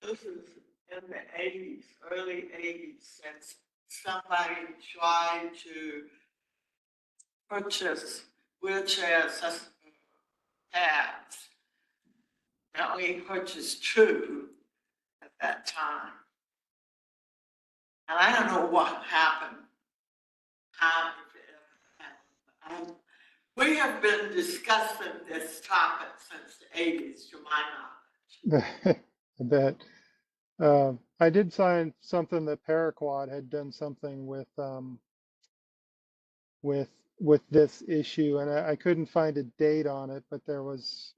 S8: This is in the 80s, early 80s, since somebody tried to purchase wheelchair accessible cabs. Now we purchased two at that time. And I don't know what happened, how it happened. We have been discussing this topic since the 80s, to my knowledge.
S7: I bet. I did find something that Paraquat had done something with this issue, and I couldn't find a date on it, but there was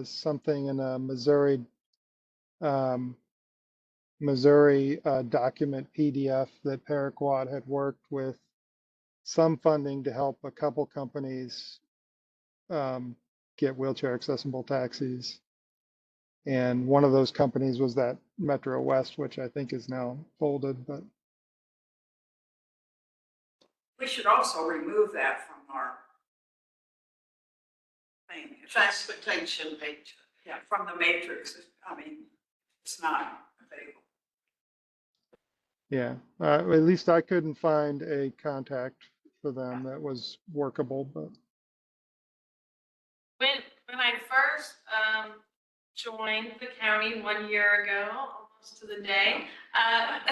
S7: something in a Missouri document PDF that Paraquat had worked with some funding to help a couple companies get wheelchair accessible taxis. And one of those companies was that Metro West, which I think is now folded, but
S1: We should also remove that from our thing. If that's-
S8: Transportation nature.
S1: Yeah, from the matrix. I mean, it's not available.
S7: yeah, at least I couldn't find a contact for them that was workable, but
S3: When I first joined the county 1 year ago, almost to the day, at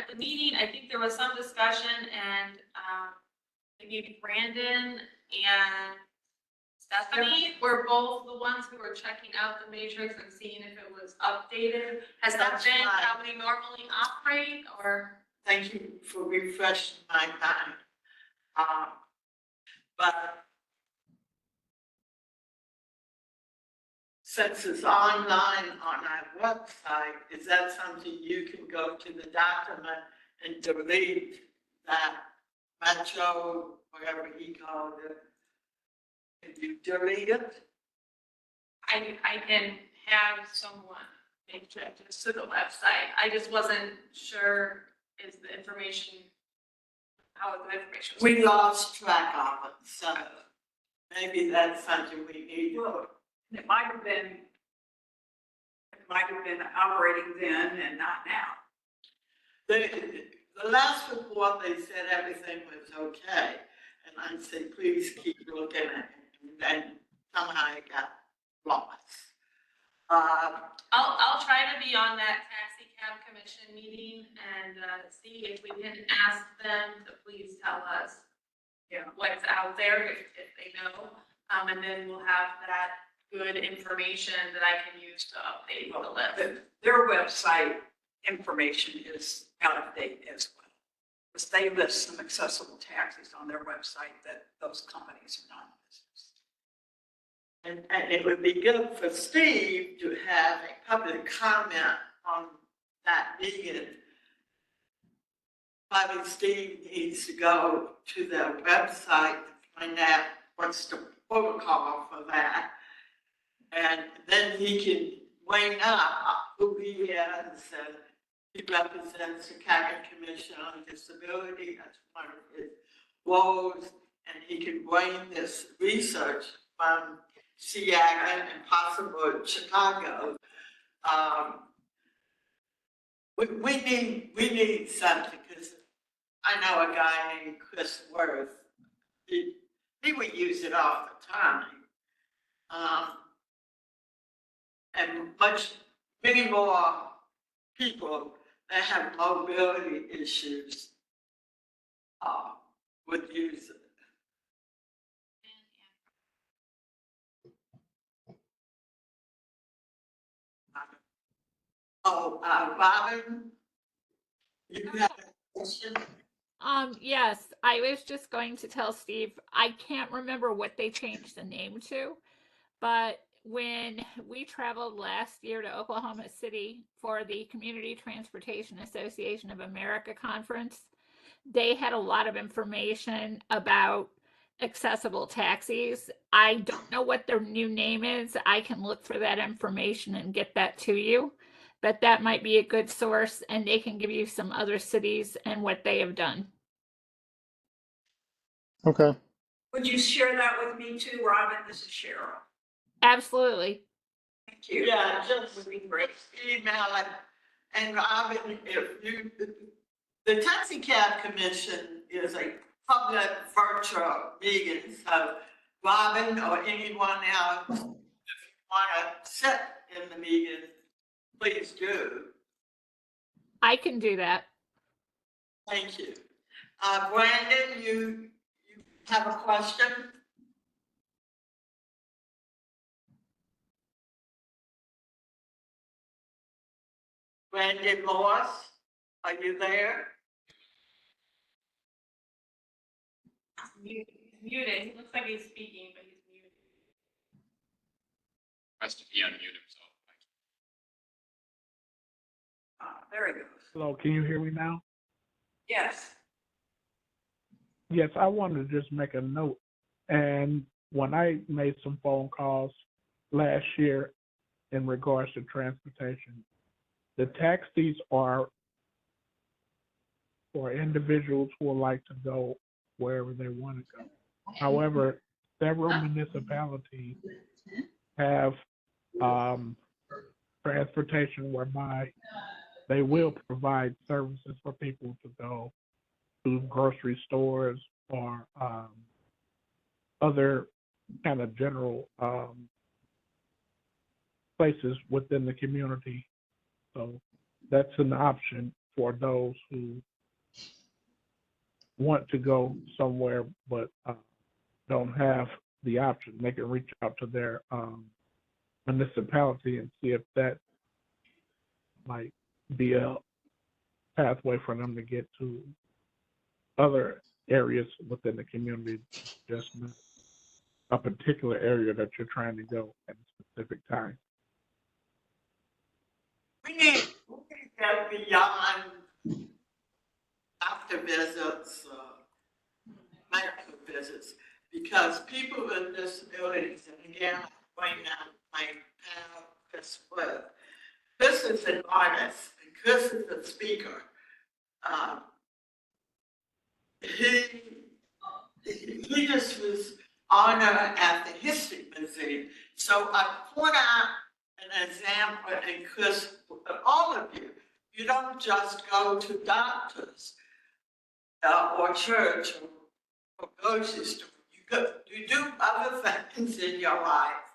S3: the meeting, I think there was some discussion, and maybe Brandon and Stephanie were both the ones who were checking out the matrix and seeing if it was updated. Has that
S8: That's
S3: been
S8: right.
S3: how we normally operate, or?
S8: Thank you for refreshing my mind. But since it's online on our website, is that something you can go to the document and delete that Metro, whatever he called it? Can you delete it?
S3: I can have someone make changes to the website. I just wasn't sure is the information, how the information was.
S8: We lost track of it, so maybe that's something we need to.
S1: Well, it might have been operating then and not now.
S8: The last report, they said everything was okay, and I said, please keep looking at it, and then somehow it got lost.
S3: I'll try to be on that taxi cab commission meeting and see if we can ask them to please tell us what's out there if they know. And then we'll have that good information that I can use to update the list.
S1: Their website information is out of date as well. Because they list some accessible taxis on their website that those companies are not in business.
S8: And it would be good for Steve to have a public comment on that meeting. Probably Steve needs to go to their website to find out what's the protocol for that. And then he can weigh up who he is, and he represents the County Commission on Disability, that's one of his roles, and he can bring this research from Seattle and possible Chicago. We need something, because I know a guy named Chris Worth. He would use it all the time. And many more people that have mobility issues would use it. Oh, Robin, you have a question?
S6: Yes, I was just going to tell Steve, I can't remember what they changed the name to, but when we traveled last year to Oklahoma City for the Community Transportation Association of America conference, they had a lot of information about accessible taxis. I don't know what their new name is. I can look for that information and get that to you. But that might be a good source, and they can give you some other cities and what they have done.
S7: Okay.
S1: Would you share that with me too, Robin? This is Cheryl.
S6: Absolutely.
S1: Thank you.
S8: Yeah, just
S1: Would be great.
S8: email it. And Robin, if you, the taxi cab commission is a public virtual meeting, so Robin or anyone else, if you wanna sit in the meeting, please do.
S6: I can do that.
S8: Thank you. Brandon, you have a question? Brandon Morse, are you there?
S3: Muted. He looks like he's speaking, but he's muted.
S9: Rest he unmute himself.
S1: There he goes.
S10: Hello, can you hear me now?
S1: Yes.
S10: Yes, I wanted to just make a note. And when I made some phone calls last year in regards to transportation, the taxis are for individuals who would like to go wherever they want to go. However, several municipalities have transportation whereby they will provide services for people to go to grocery stores or other kind of general places within the community. So that's an option for those who want to go somewhere but don't have the option. They can reach out to their municipality and see if that might be a pathway for them to get to other areas within the community, just not a particular area that you're trying to go at a specific time.
S8: We need to get beyond doctor visits, medical visits, because people with disabilities, and again, right now, my pal, Chris Wood, Chris is an artist, and Chris is a speaker. He just was honored at the History Museum. So I point out an example, and Chris, all of you, you don't just go to doctors or church or grocery store. You do other things in your life.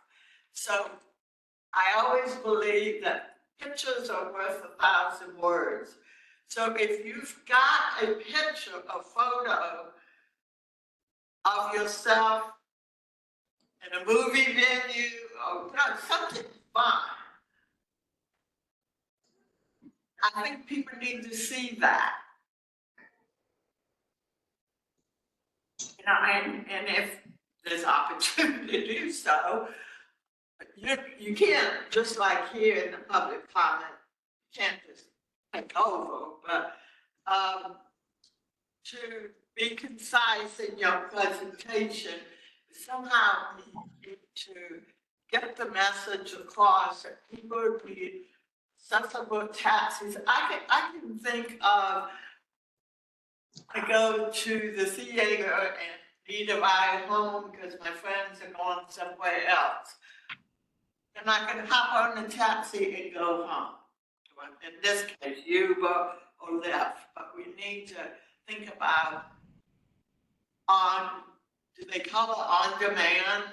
S8: So I always believe that pictures are worth 1,000 words. So if you've got a picture, a photo of yourself in a movie venue or something fun, I think people need to see that. You know, and if there's opportunity to do so, you can't, just like here in the public comment, you can't just take over, but to be concise in your presentation, somehow you need to get the message across that people need accessible taxis. I can think of, I go to the theater and need a ride home because my friends are going somewhere else. And I can hop on the taxi and go home. In this case, Uber or Lyft, but we need to think about do they call it on-demand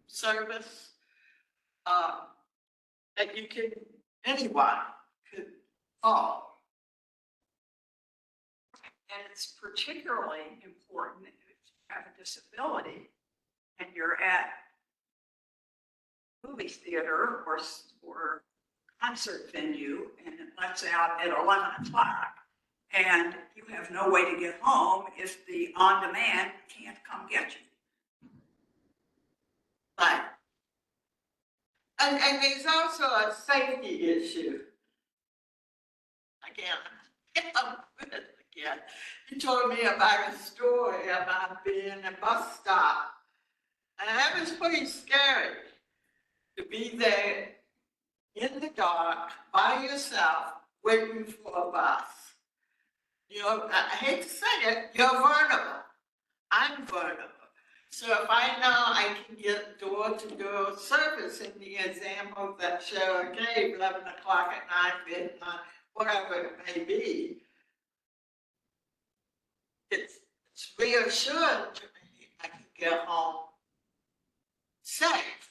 S8: service? That you can, anyone could call.
S1: And it's particularly important if you have a disability and you're at movie theater or concert venue and it lets out at 11 o'clock, and you have no way to get home if the on-demand can't come get you.
S8: Right. And there's also a safety issue. Again, again, he told me about a story about being in a bus stop. And that was pretty scary to be there in the dark by yourself waiting for a bus. You know, I hate to say it, you're vulnerable. I'm vulnerable. So if I know I can get door-to-door service in the example that Cheryl gave, 11 o'clock at night, midnight, whatever it may be, it's reassuring to me I can get home safe.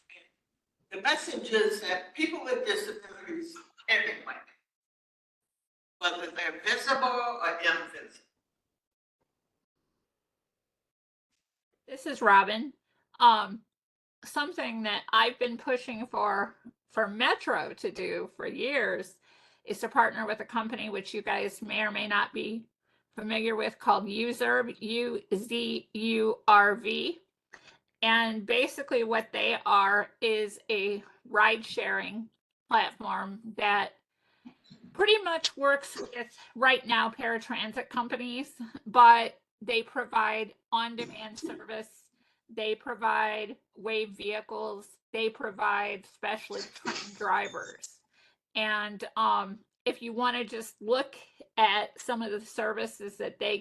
S8: The message is that people with disabilities everywhere, whether they're visible or invisible.
S6: This is Robin. Something that I've been pushing for Metro to do for years is to partner with a company which you guys may or may not be familiar with called Uzurv, UZURV. And basically what they are is a ride sharing platform that pretty much works with right now paratransit companies, but they provide on-demand service. They provide wave vehicles. They provide specially trained drivers. And if you want to just look at some of the services that they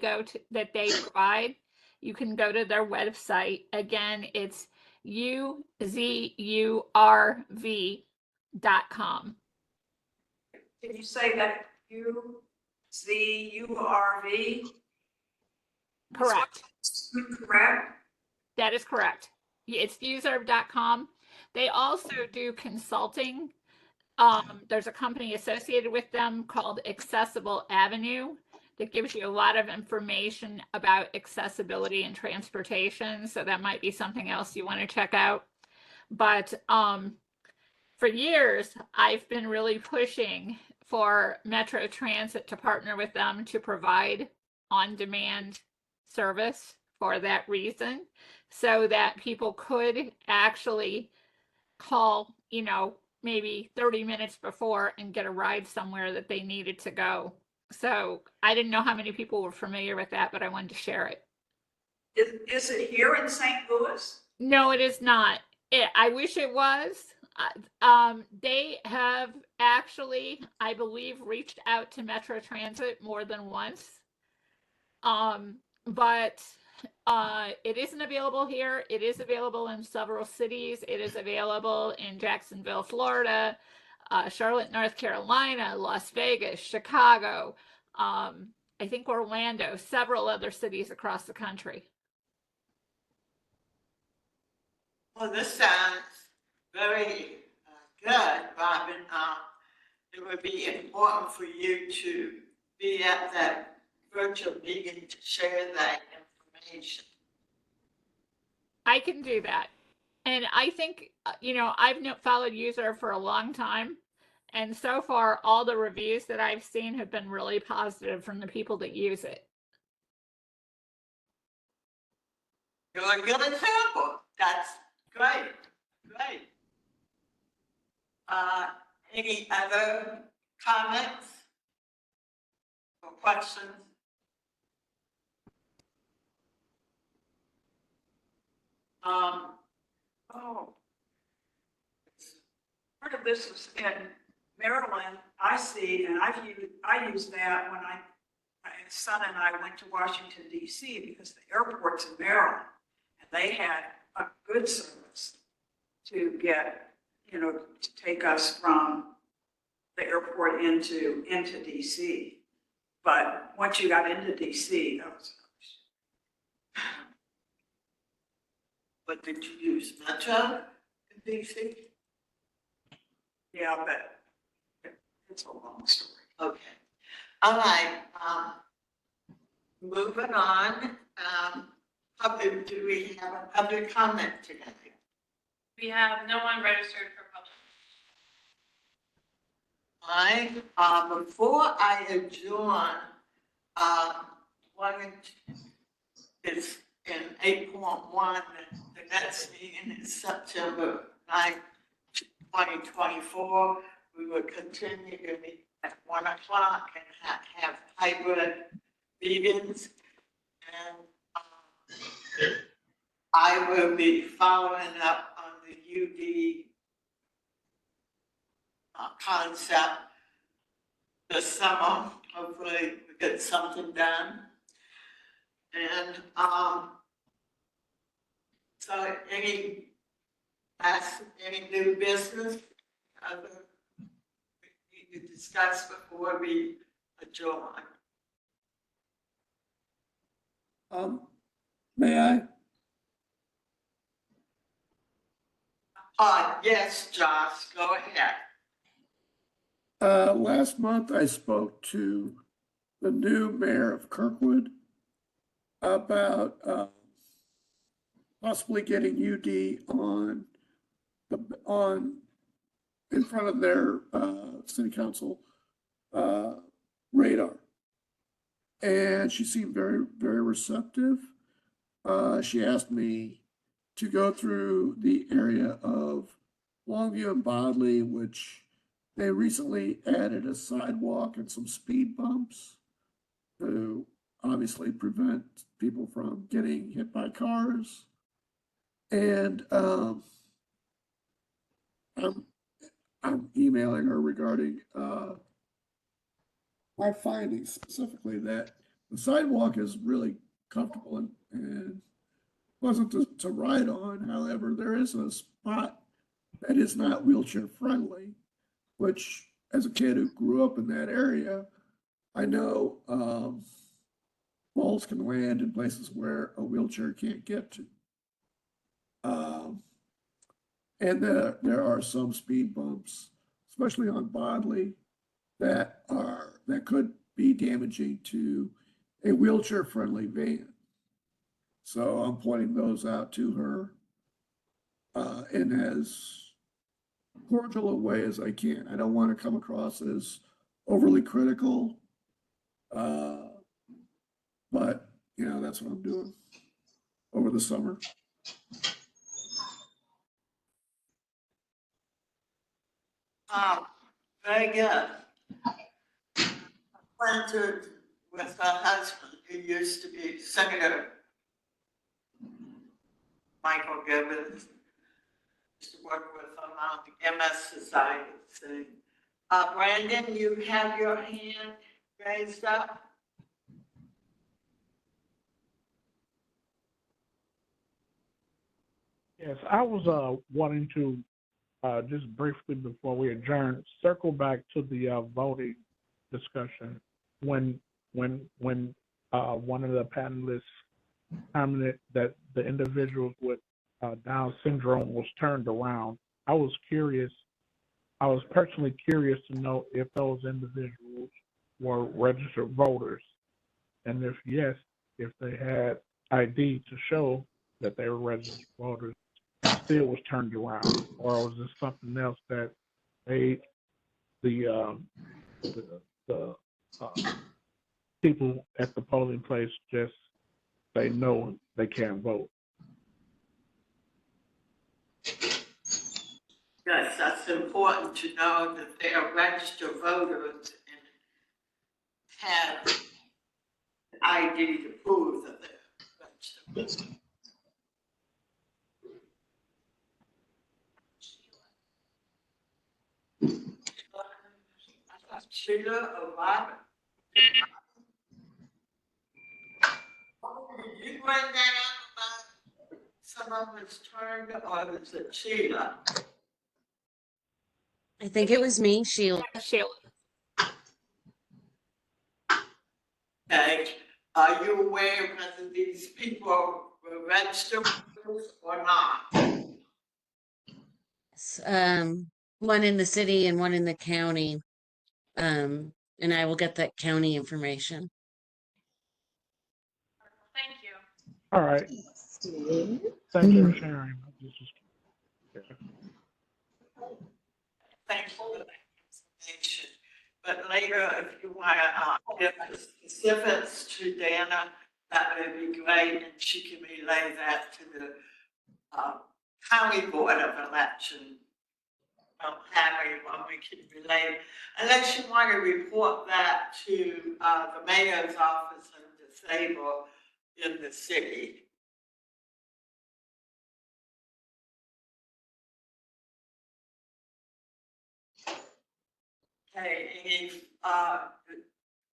S6: provide, you can go to their website. Again, it's uzurv.com.
S1: Did you say that UZURV?
S6: Correct.
S1: Correct?
S6: That is correct. It's uzurv.com. They also do consulting. There's a company associated with them called Accessible Avenue that gives you a lot of information about accessibility and transportation. So that might be something else you want to check out. But for years, I've been really pushing for Metro Transit to partner with them to provide on-demand service for that reason, so that people could actually call, you know, maybe 30 minutes before and get a ride somewhere that they needed to go. So I didn't know how many people were familiar with that, but I wanted to share it.
S1: Is it here in St. Louis?
S6: No, it is not. I wish it was. They have actually, I believe, reached out to Metro Transit more than once. But it isn't available here. It is available in several cities. It is available in Jacksonville, Florida, Charlotte, North Carolina, Las Vegas, Chicago, I think Orlando, several other cities across the country.
S8: Well, this sounds very good, Robin. It would be important for you to be at that virtual meeting to share that information.
S6: I can do that. And I think, you know, I've followed Uzurv for a long time. And so far, all the reviews that I've seen have been really positive from the people that use it.
S8: You're a good example. That's great. Great. Any other comments or questions?
S1: Part of this is in Maryland, I see, and I use that when my son and I went to Washington DC because the airport's in Maryland, and they had a good service to get, you know, to take us from the airport into DC. But once you got into DC, that was.
S8: But did you use Metro in DC?
S1: Yeah, but it's a long story.
S8: Okay. All right. Moving on. Do we have a public comment today?
S3: We have no one registered for public.
S8: right, before I adjourn, one is in 8.1, the next meeting is September 9th, 2024. We will continue to meet at 1 o'clock and have hybrid meetings. And I will be following up on the UD concept this summer. Hopefully we get something done. And so any new business we need to discuss before we adjourn?
S4: May I?
S8: Yes, Josh, go ahead.
S4: Last month I spoke to the new mayor of Kirkwood about possibly getting UD on in front of their city council radar. And she seemed very, very receptive. She asked me to go through the area of Longview and Bodley, which they recently added a sidewalk and some speed bumps to obviously prevent people from getting hit by cars. And I'm emailing her regarding my findings, specifically that the sidewalk is really comfortable and pleasant to ride on. However, there is a spot that is not wheelchair friendly, which as a kid who grew up in that area, I know balls can land in places where a wheelchair can't get to. And there are some speed bumps, especially on Bodley, that could be damaging to a wheelchair friendly van. So I'm pointing those out to her in as cordial a way as I can. I don't want to come across as overly critical, but that's what I'm doing over the summer.
S8: Very good. Planted with her husband, who used to be Senator Michael Gibbons, used to work with him on the MS Society thing. Brandon, you have your hand raised up.
S10: Yes, I was wanting to just briefly before we adjourn, circle back to the voting discussion when one of the panelists commented that the individuals with Down syndrome was turned around. I was personally curious to know if those individuals were registered voters, and if yes, if they had ID to show that they were registered voters, still was turned around, or was this something else that made the people at the polling place just say no, they can't vote?
S8: Yes, that's important to know that they are registered voters and have ID to prove that they're registered voters. Sheila or Robert? Did you bring that up about some of us turned, or was it Sheila?
S5: I think it was me, Sheila.
S6: Sheila.
S8: Okay, are you aware whether these people were registered voters or not?
S5: One in the city and one in the county. And I will get that county information.
S3: Thank you.
S10: All right. Thank you for sharing.
S8: Thanks for the information. but later, if you want to give the specifics to Dana, that would be great, and she can relay that to the county board of election. Don't have anyone we can relay, unless you want to report that to the mayor's office of disabled in the city. Okay, any,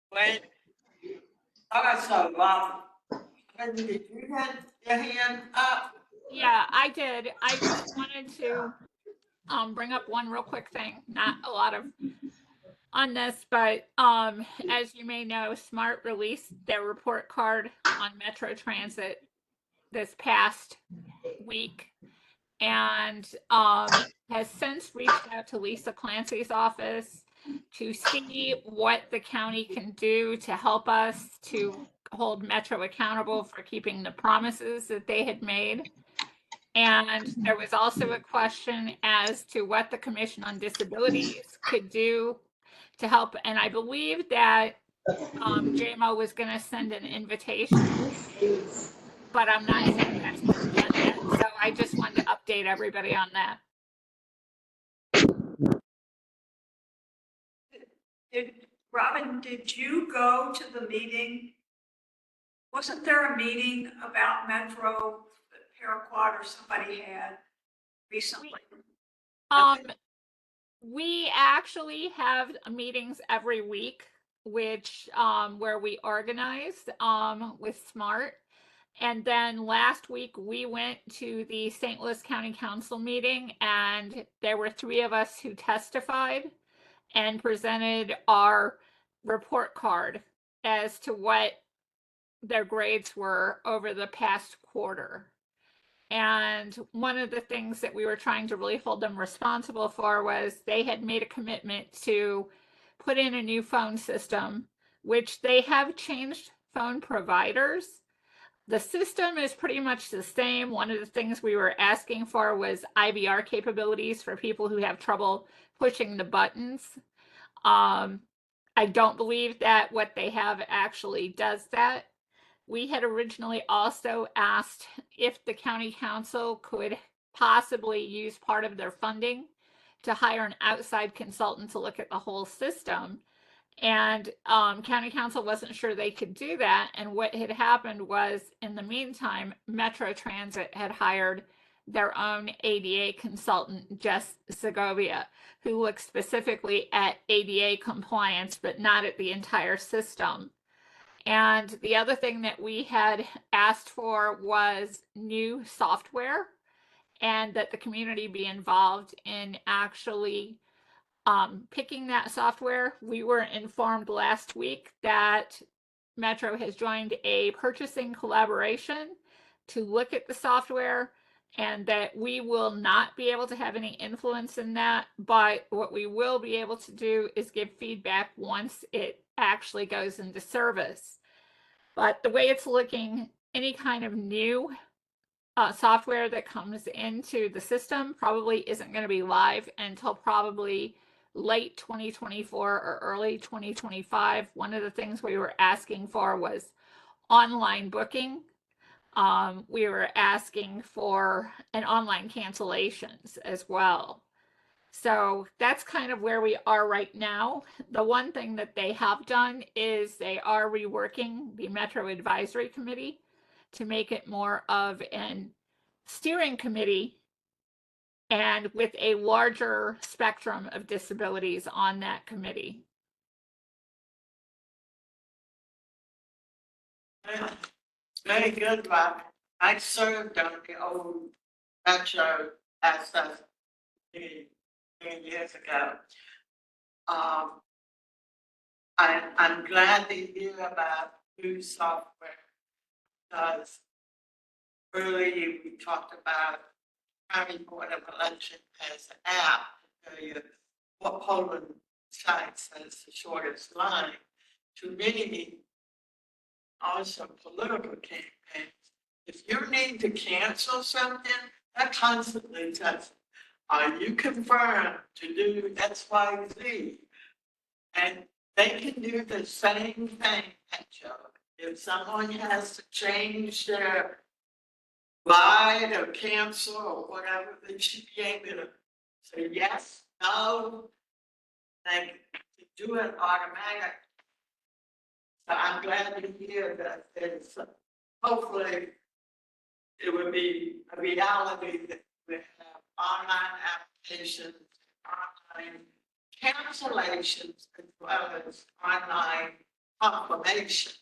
S8: when, when did you get your hand up?
S6: Yeah, I did. I just wanted to bring up one real quick thing. Not a lot of on this, but as you may know, Smart released their report card on Metro Transit this past week, and has since reached out to Lisa Clancy's office to see what the county can do to help us to hold Metro accountable for keeping the promises that they had made. And there was also a question as to what the Commission on Disabilities could do to help. And I believe that JMO was going to send an invitation, but I'm not sure that's been done yet. So I just wanted to update everybody on that.
S1: Robin, did you go to the meeting? Wasn't there a meeting about Metro that Paraquat or somebody had recently?
S6: We actually have meetings every week, which where we organize with Smart. And then last week we went to the St. Louis County Council meeting, and there were 3 of us who testified and presented our report card as to what their grades were over the past quarter. And one of the things that we were trying to really hold them responsible for was they had made a commitment to put in a new phone system, which they have changed phone providers. The system is pretty much the same. One of the things we were asking for was IVR capabilities for people who have trouble pushing the buttons. I don't believe that what they have actually does that. We had originally also asked if the county council could possibly use part of their funding to hire an outside consultant to look at the whole system. And county council wasn't sure they could do that. And what had happened was, in the meantime, Metro Transit had hired their own ADA consultant, Jess Segovia, who looks specifically at ADA compliance, but not at the entire system. And the other thing that we had asked for was new software, and that the community be involved in actually picking that software. We were informed last week that Metro has joined a purchasing collaboration to look at the software, and that we will not be able to have any influence in that. But what we will be able to do is give feedback once it actually goes into service. But the way it's looking, any kind of new software that comes into the system probably isn't going to be live until probably late 2024 or early 2025. One of the things we were asking for was online booking. We were asking for an online cancellations as well. So that's kind of where we are right now. The one thing that they have done is they are reworking the Metro Advisory Committee to make it more of an steering committee, and with a larger spectrum of disabilities on that committee.
S8: Very good, Rob. I served on the old Metro access many years ago. I'm glad to hear about new software, because earlier we talked about County Board of Election as an app to tell you what polling sites has the shortest line. To many, also political campaigns, if you need to cancel something, that constantly tells you, are you confirmed to do X, Y, Z? And they can do the same thing, Joe. If someone has to change their ride or cancel or whatever, they should be able to say yes, no. They can do it automatic. So I'm glad to hear that it's, hopefully, it would be a reality that we have online applications, online cancellations, as well as online confirmation.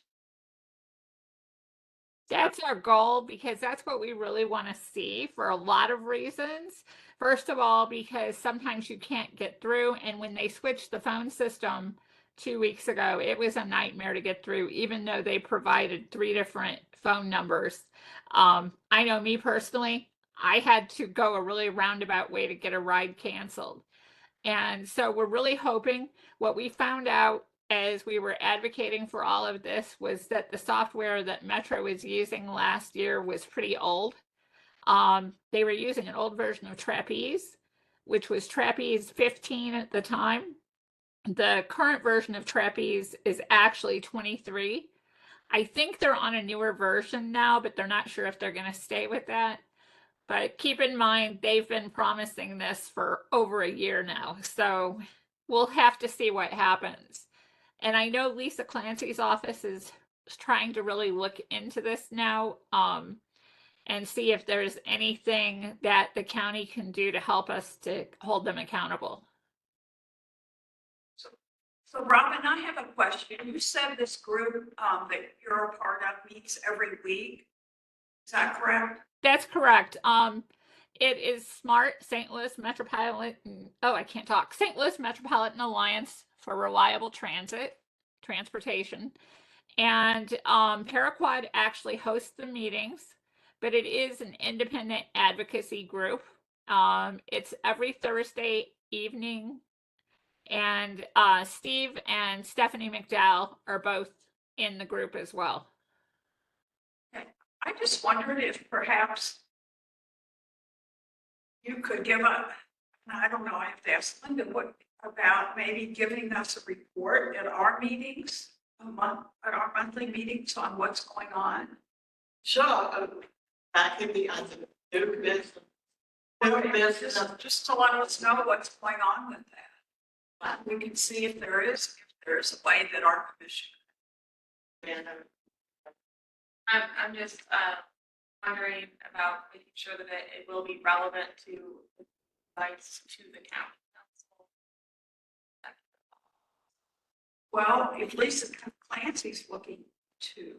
S6: That's our goal because that's what we really want to see for a lot of reasons. First of all, because sometimes you can't get through, and when they switched the phone system 2 weeks ago, it was a nightmare to get through, even though they provided 3 different phone numbers. I know me personally, I had to go a really roundabout way to get a ride canceled. And so we're really hoping what we found out as we were advocating for all of this was that the software that Metro was using last year was pretty old. They were using an old version of Trapeze, which was Trapeze 15 at the time. The current version of Trapeze is actually 23. I think they're on a newer version now, but they're not sure if they're going to stay with that. But keep in mind, they've been promising this for over a year now. So we'll have to see what happens. And I know Lisa Clancy's office is trying to really look into this now and see if there's anything that the county can do to help us to hold them accountable.
S1: So Robin, I have a question. You said this group that you're a part of meets every week. Is that correct?
S6: That's correct. It is SMART, St. Louis Metropolitan, oh, I can't talk, St. Louis Metropolitan Alliance for Reliable Transportation. And Paraquad actually hosts the meetings, but it is an independent advocacy group. It's every Thursday evening, and Steve and Stephanie McDowell are both in the group as well.
S1: I just wondered if perhaps you could give I don't know, I have to ask Linda what about maybe giving us a report at our meetings, at our monthly meetings on what's going on.
S8: Sure, that could be under new business. New business.
S1: Just to let us know what's going on with that. We can see if there is a way that our commission.
S3: I'm just wondering about making sure that it will be relevant to advice to the county council.
S1: Well, if Lisa Clancy's looking to.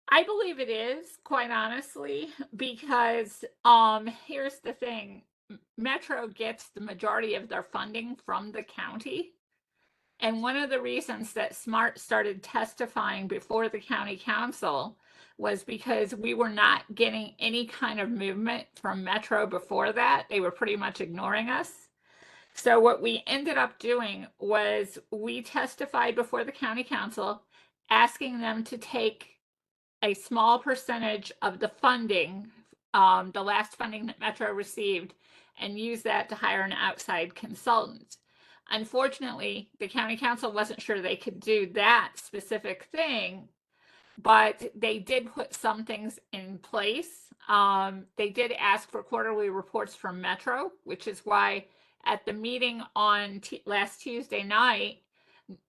S6: I believe it is, quite honestly, because here's the thing. Metro gets the majority of their funding from the county. And one of the reasons that SMART started testifying before the county council was because we were not getting any kind of movement from Metro before that. They were pretty much ignoring us. So what we ended up doing was we testified before the county council, asking them to take a small percentage of the funding, the last funding that Metro received, and use that to hire an outside consultant. Unfortunately, the county council wasn't sure they could do that specific thing, but they did put some things in place. They did ask for quarterly reports from Metro, which is why at the meeting on last Tuesday night,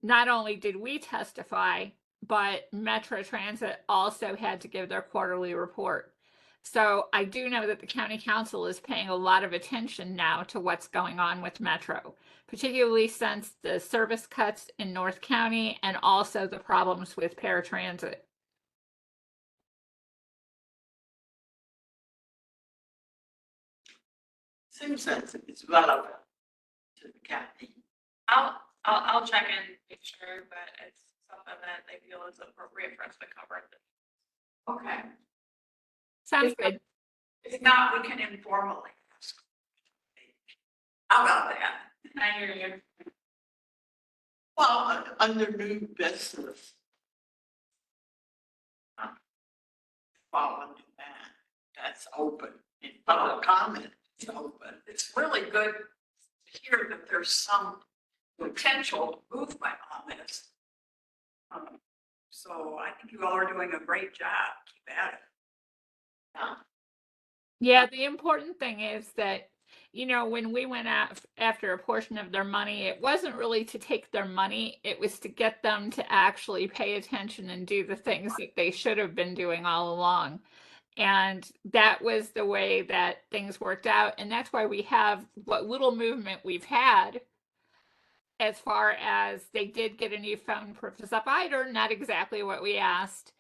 S6: not only did we testify, but Metro Transit also had to give their quarterly report. So I do know that the county council is paying a lot of attention now to what's going on with Metro, particularly since the service cuts in North County and also the problems with paratransit.
S8: Seems that it's relevant to the county.
S3: I'll check and make sure that it's something that they feel is appropriate for us to cover.
S1: Okay.
S6: Sounds good.
S1: If not, we can informally ask. How about that?
S3: I hear you.
S8: Well, under new business. Fall into that, that's open, in public comment, it's open.
S1: It's really good to hear that there's some potential movement on this. So I think you all are doing a great job. Keep at it.
S6: Yeah, the important thing is that, when we went out after a portion of their money, it wasn't really to take their money, it was to get them to actually pay attention and do the things that they should have been doing all along. And that was the way that things worked out. And that's why we have what little movement we've had as far as they did get a new phone provider, not exactly what we asked.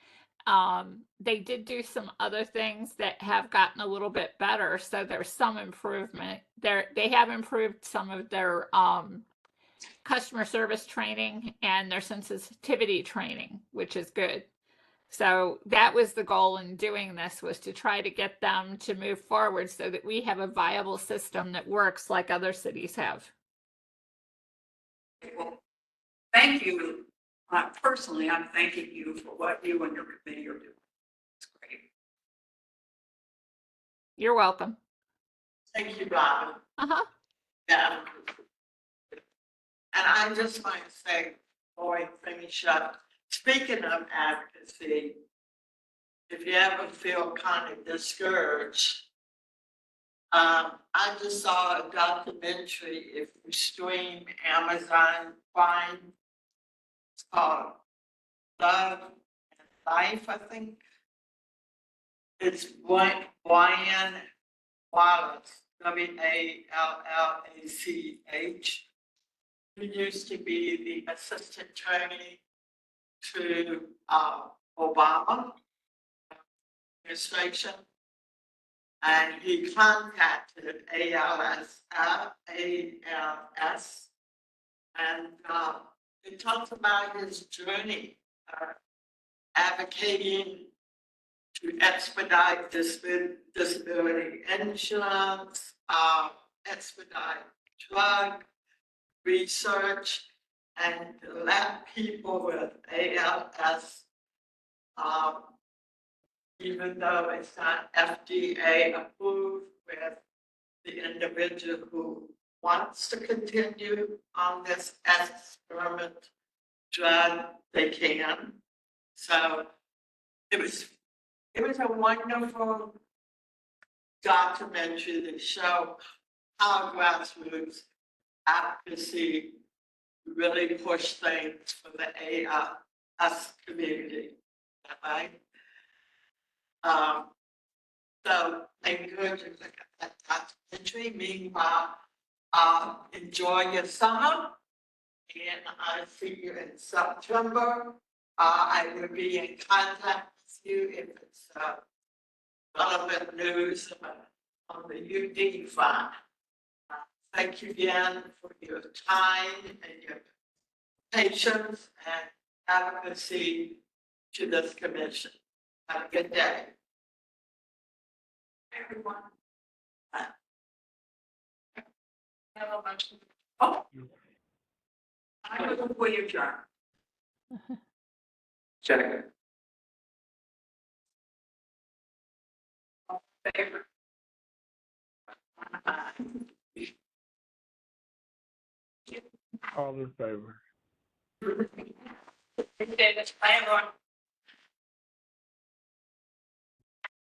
S6: They did do some other things that have gotten a little bit better, so there's some improvement. They have improved some of their customer service training and their sensitivity training, which is good. So that was the goal in doing this, was to try to get them to move forward so that we have a viable system that works like other cities have.
S1: Well, thank you. Personally, I'm thanking you for what you and your committee are doing. It's great.
S6: You're welcome.
S8: Thank you, Robin.
S6: Uh-huh.
S8: Yeah. And I just want to say, before I finish up, speaking of advocacy, if you ever feel kind of discouraged, I just saw a documentary, if you stream Amazon Prime, it's called Love and Life, I think. It's Brian Wallace, Wallach. Who used to be the assistant attorney to Obama administration. And he contacted ALS, and he talks about his journey advocating to expedite disability insurance, expedite drug research, and to let people with ALS, even though it's not FDA approved, with the individual who wants to continue on this experiment drug, they can. So it was a wonderful documentary that showed how grassroots advocacy really push things for the ALS community, right? So I encourage you to look at that documentary. Meanwhile, enjoy your summer, and I'll see you in September. I will be in contact with you if it's relevant news on the UD front. Thank you again for your time and your patience and advocacy to this commission. Have a good day. Everyone.
S3: Have a bunch of
S1: Oh. I will for your job.
S9: Second.
S1: Favor.
S10: All in favor?
S3: David, bye everyone.